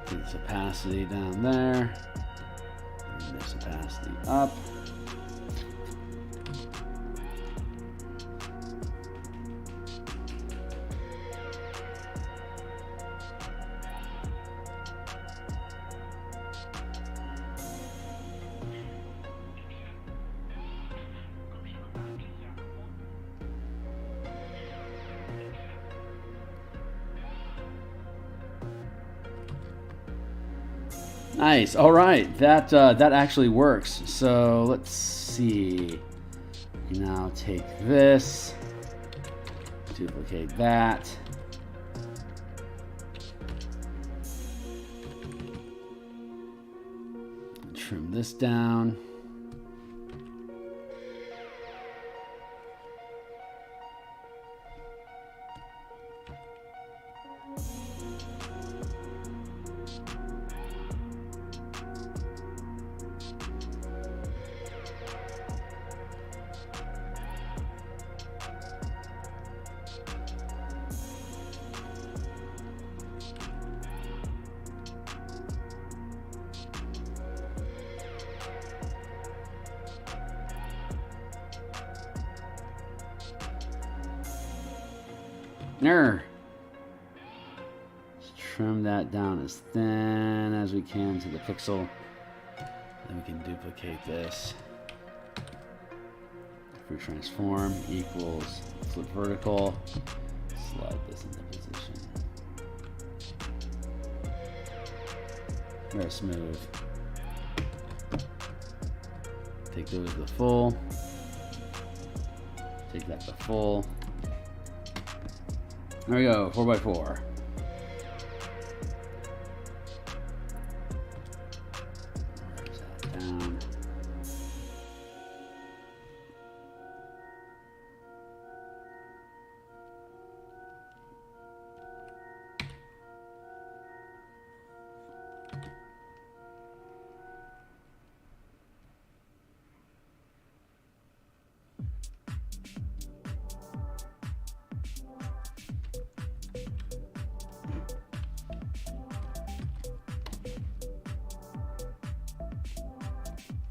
S1: Get this opacity down there. Bring this opacity up. Nice. All right, that actually works. So let's see. Now take this, duplicate that. Trim this down. Let's trim that down as thin as we can to the pixel. Then we can duplicate this. Free transform equals flip vertical. Slide this into position. Very smooth. Take those to the full. Take that to full. There we go, 4x4. Where's that down?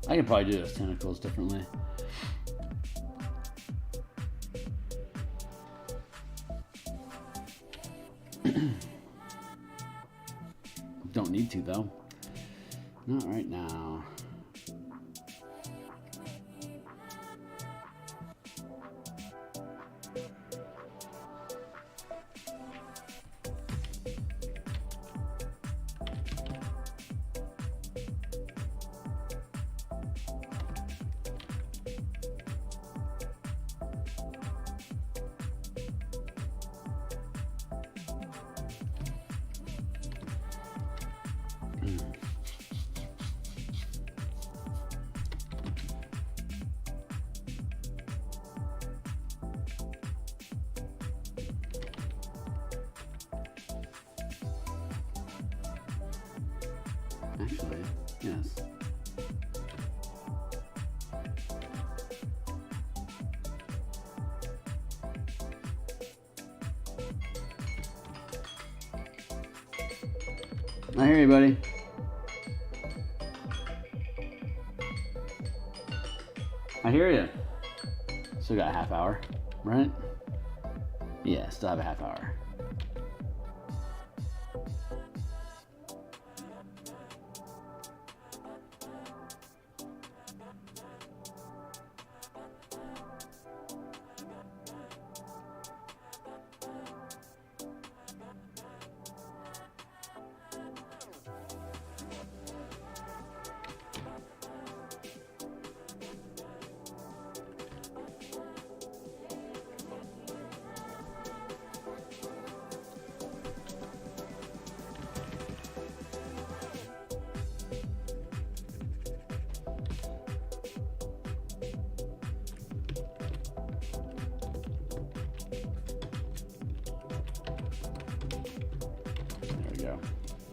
S1: I can probably do those tentacles differently. Don't need to though. Not right now. Actually, yes. I hear you, buddy. I hear you. Still got a half hour, right? Yeah, still have a half hour.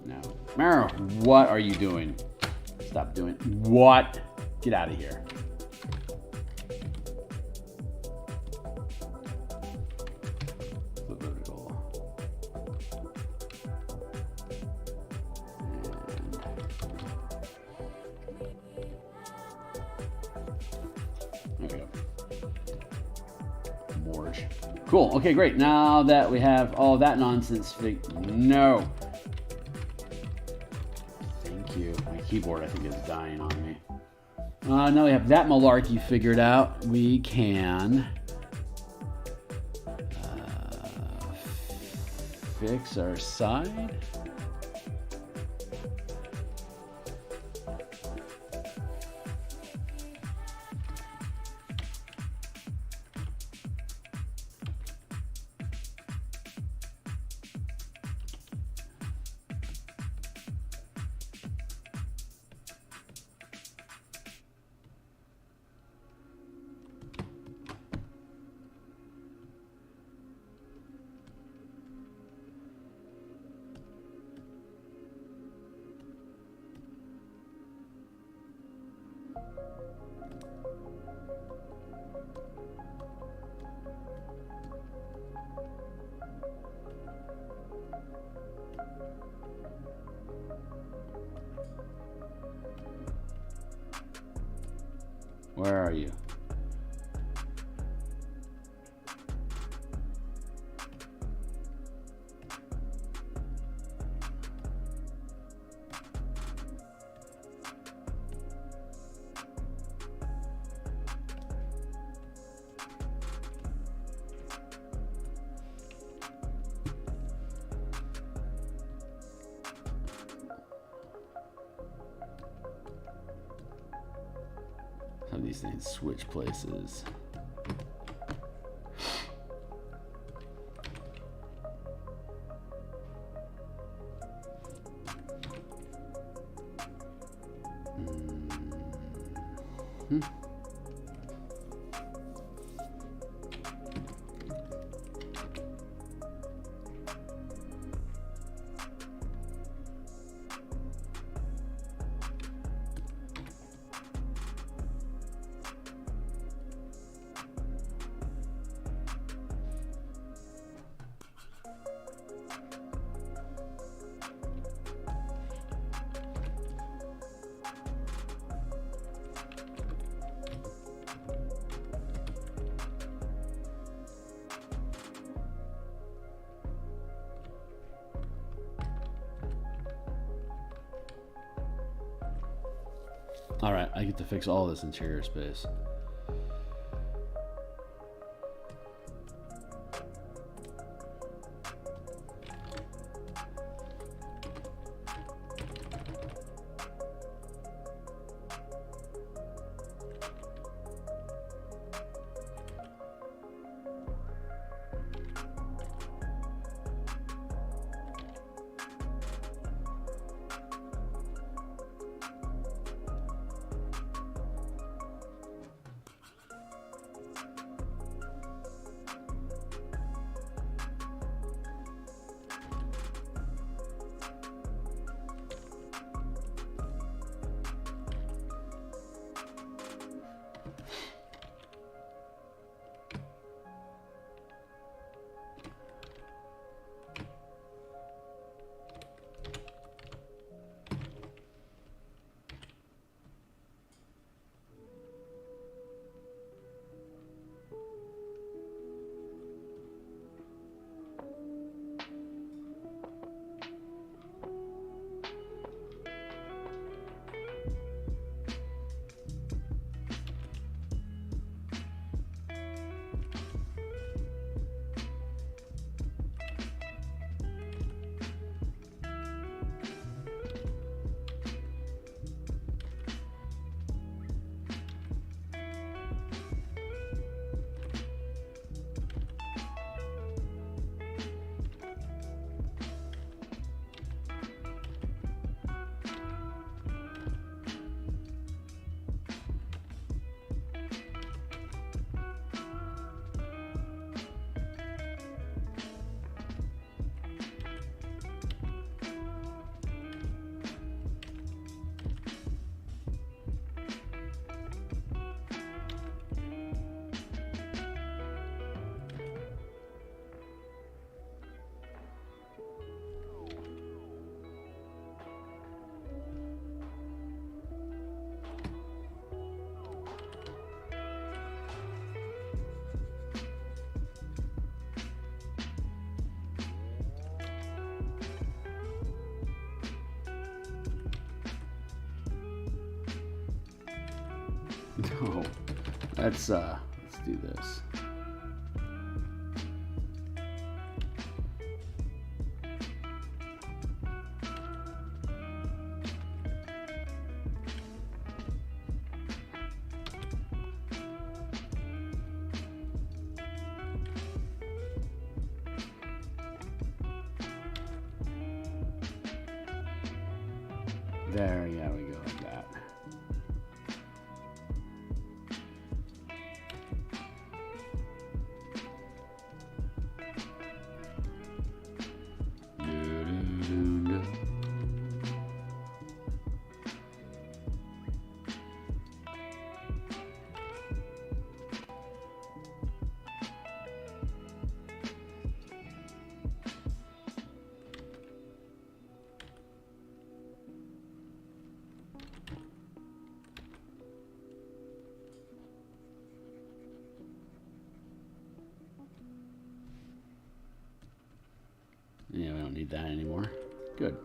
S1: No. Mara, what are you doing? Stop doing. What? Get out of here. The vertical. And there we go. Morge. Cool. Okay, great. Now that we have all that nonsense no. Thank you. My keyboard, I think, is dying on me. Now we have that malarkey figured out. We can fix our side. Where are you? Some of these things switch places. All right, I get to fix all this interior space. No. Let's do this. There, yeah, we go like that. Yeah, we don't need that anymore. Good.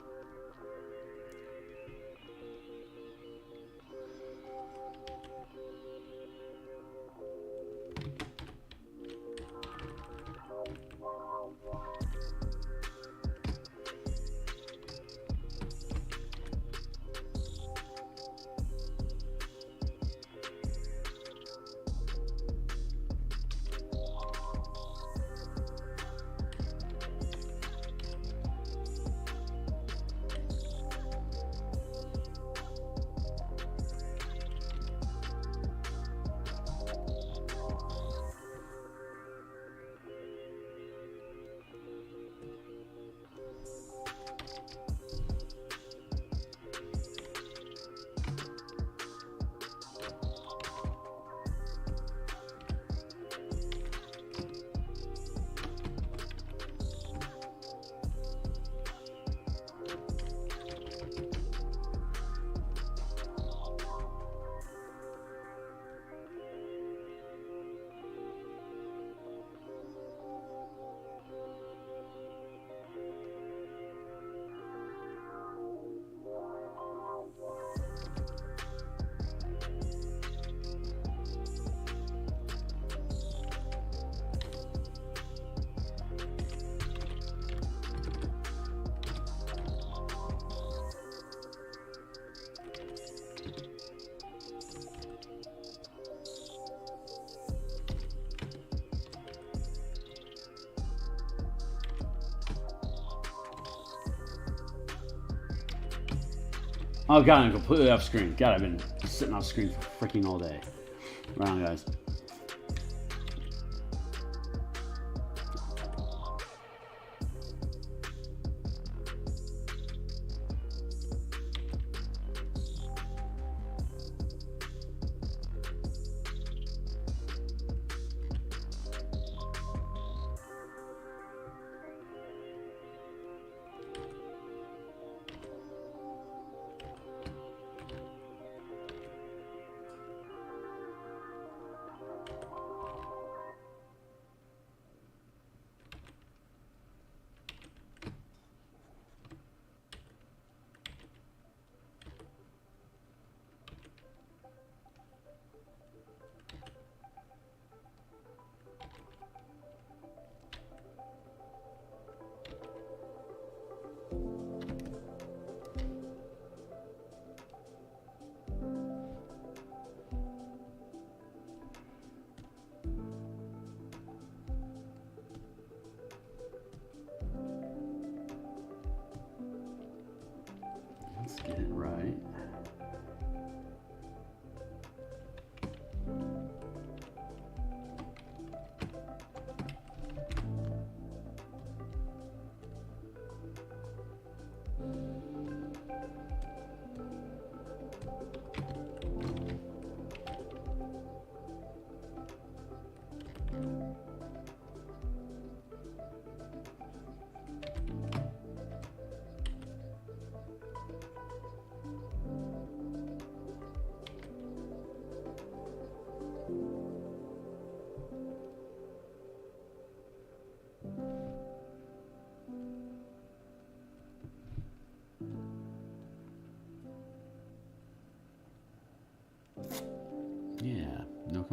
S1: Oh god, I'm completely off screen. God, I've been sitting off screen for freaking all day. Right on, guys.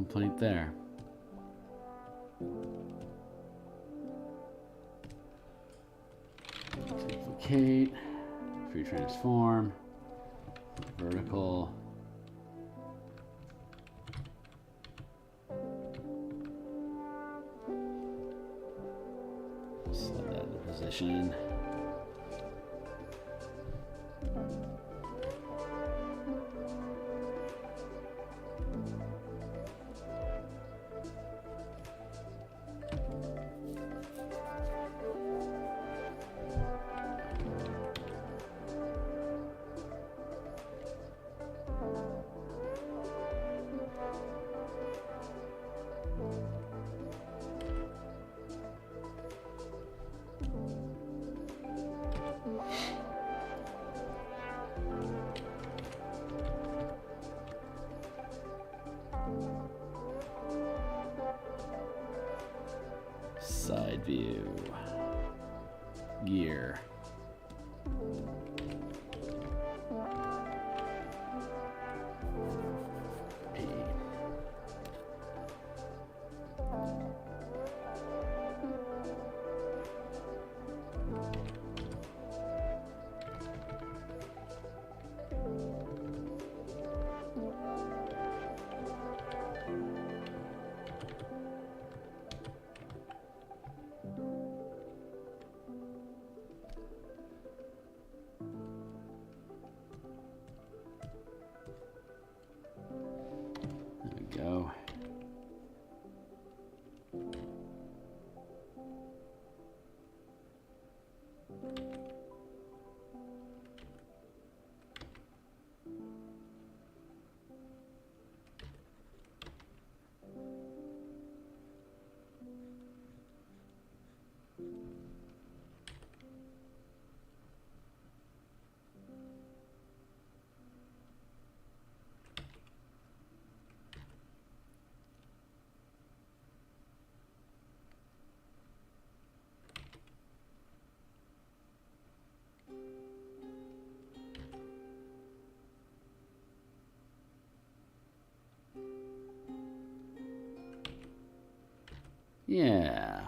S1: complaint there. Duplicate, free transform, vertical. Slide that into position. Side view. Gear. P. Go. Yeah.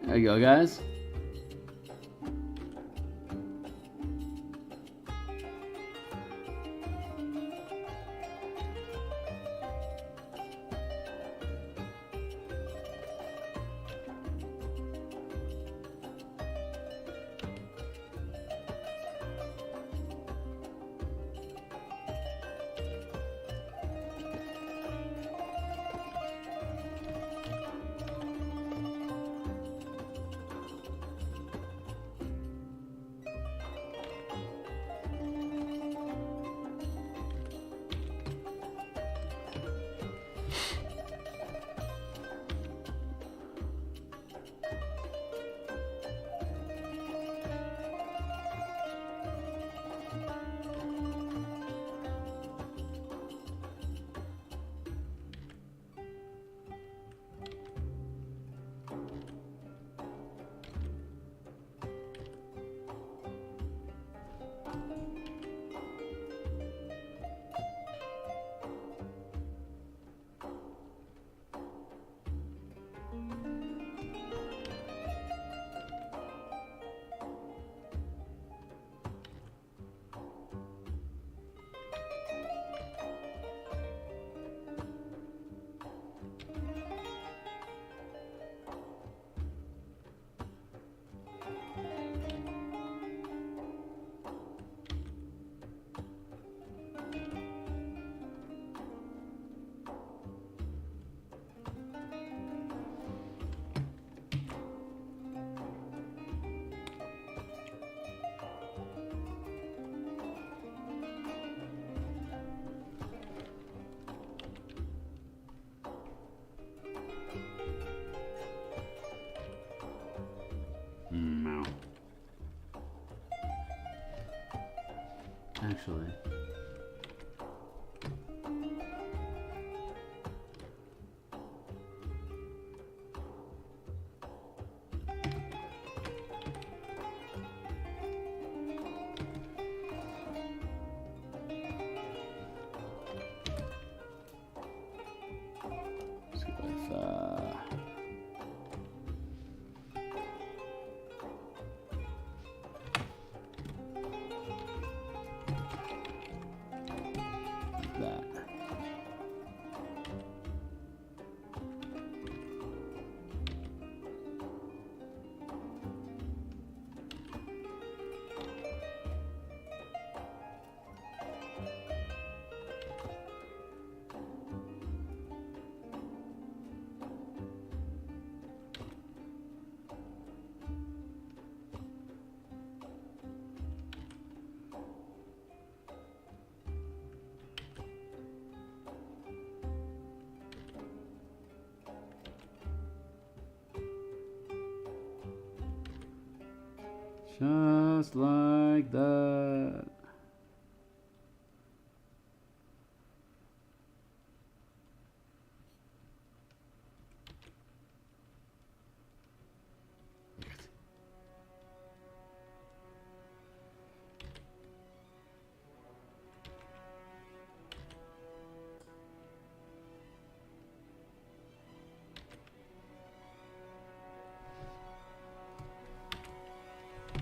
S1: There you go, guys. actually. Just like that.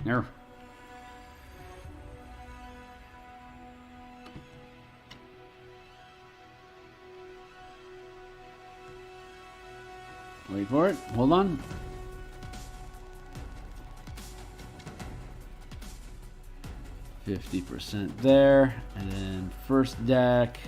S1: There. Wait for it. Hold on. %50 there. And then first deck.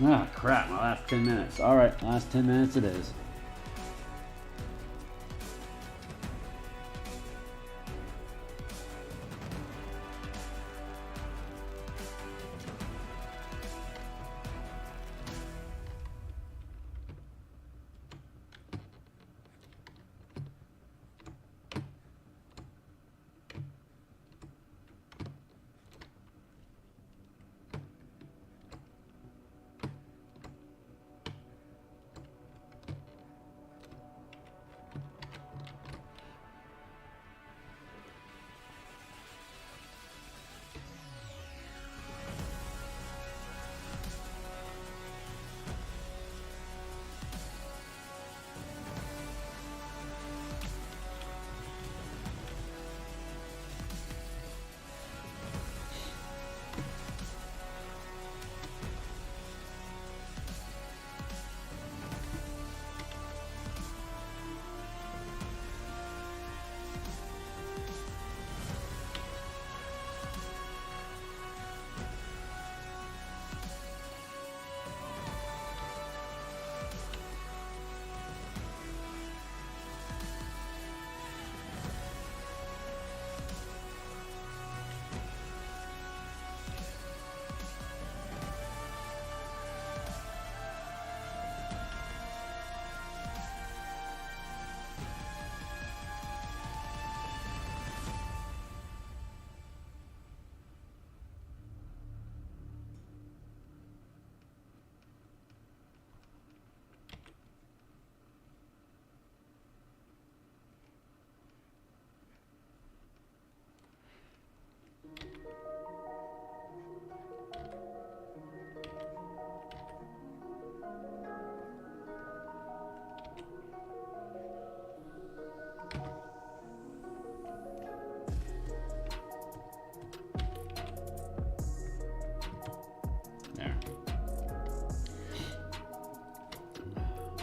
S1: Ah, crap, my last 10 minutes. All right, last 10 minutes it is.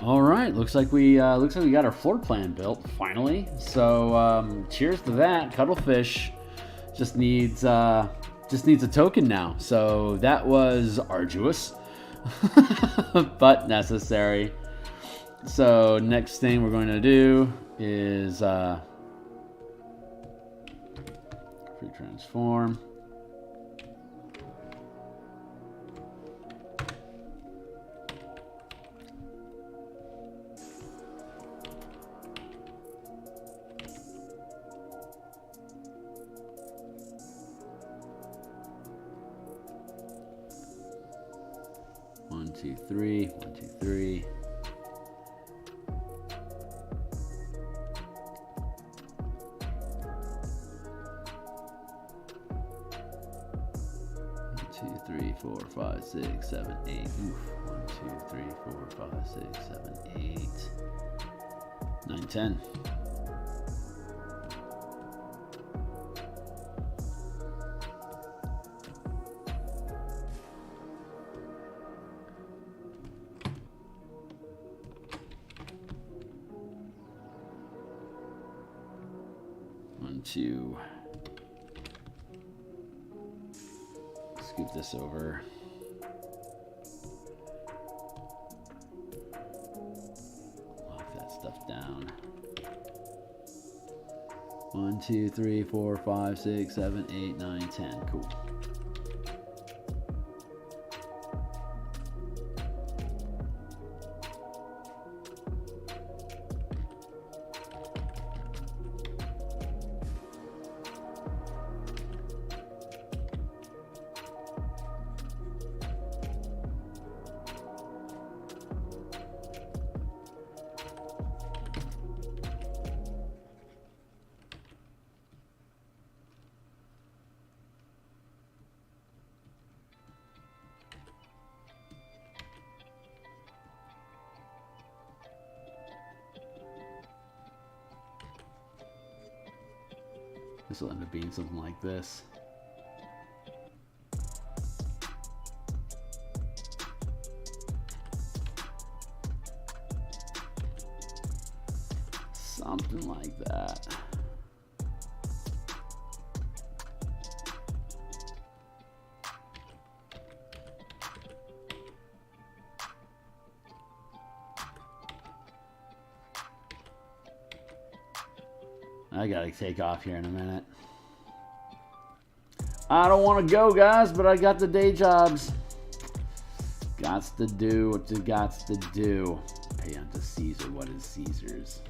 S1: All right, looks like we got our floor plan built finally. So cheers to that. Cuttlefish just needs a token now. So that was arduous. but necessary. So next thing we're going to do is free transform. One, two, three. 1, 2, 3. Two, three, 4, 5, 6, 7, 8. Oof. 1, 2, 3, 4, 5, 6, 7, 8, 9, 10. To scoop this over. Lock that stuff down. 1, 2, 3, 4, 5, 6, 7, 8, 9, 10. Cool. This will end up being something like this. Something like that. I gotta take off here in a minute. I don't want to go, guys, but I got the day jobs. Gots to do what you gots to do. Pay unto Caesar what is Caesar's.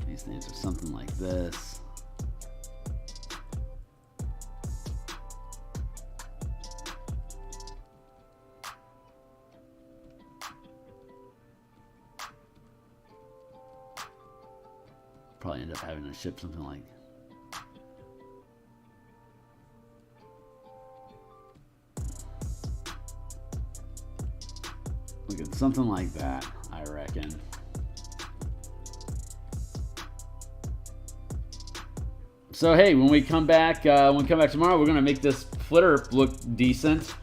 S1: These things are something like this. Probably end up having to ship something like look at something like that, I reckon. So hey, when we come back tomorrow, we're gonna make this flitter look decent.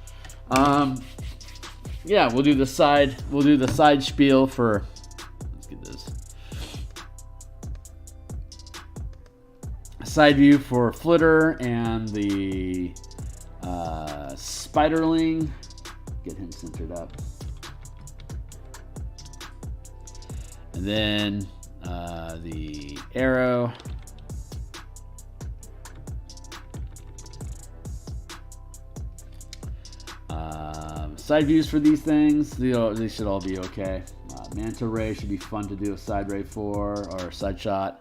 S1: Yeah, we'll do the side spiel for. Let's get this. Side view for Flitter and the Spiderling. Get him centered up. And then the arrow. Side views for these things, they should all be okay. Manta Ray should be fun to do a side ray for, or side shot.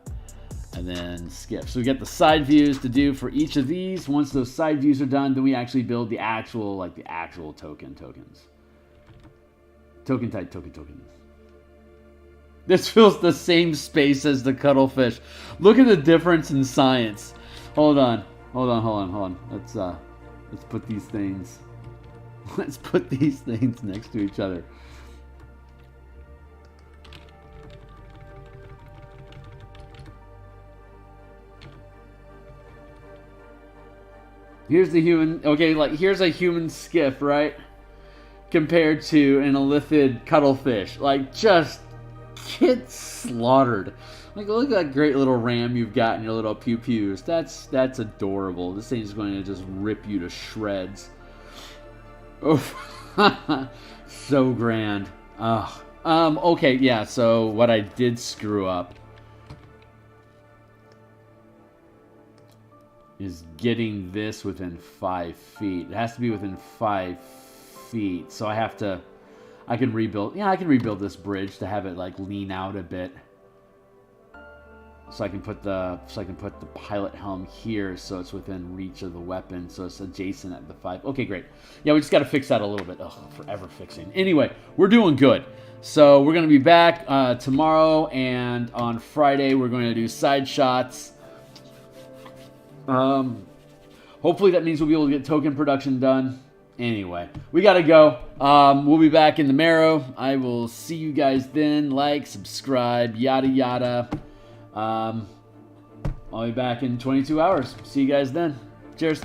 S1: And then skip. So we get the side views to do for each of these. Once those side views are done, then we actually build the actual, tokens. Token type tokens. This fills the same space as the cuttlefish. Look at the difference in science. Hold on. Let's put these things. Let's put these things next to each other. Here's the human, okay, like here's a human skiff, right? Compared to an elithid cuttlefish. Like just get slaughtered. Like, look at that great little ram you've got in your little pew-pews. That's adorable. This thing's going to just rip you to shreds. Oh, so grand. Okay, yeah, so what I did screw up is getting this within 5 feet. It has to be within 5 feet. So I can rebuild. Yeah, I can rebuild this bridge to have it like lean out a bit. So I can put the pilot helm here, so it's within reach of the weapon, so it's adjacent at the 5. Okay, great. Yeah, we just got to fix that a little bit. Oh, forever fixing. Anyway, we're doing good. So we're going to be back tomorrow, and on Friday we're going to do side shots. Hopefully that means we'll be able to get token production done. Anyway, we got to go. We'll be back in the Marrow. I will see you guys then. Like, subscribe, yada yada. I'll be back in 22 hours. See you guys then. Cheers.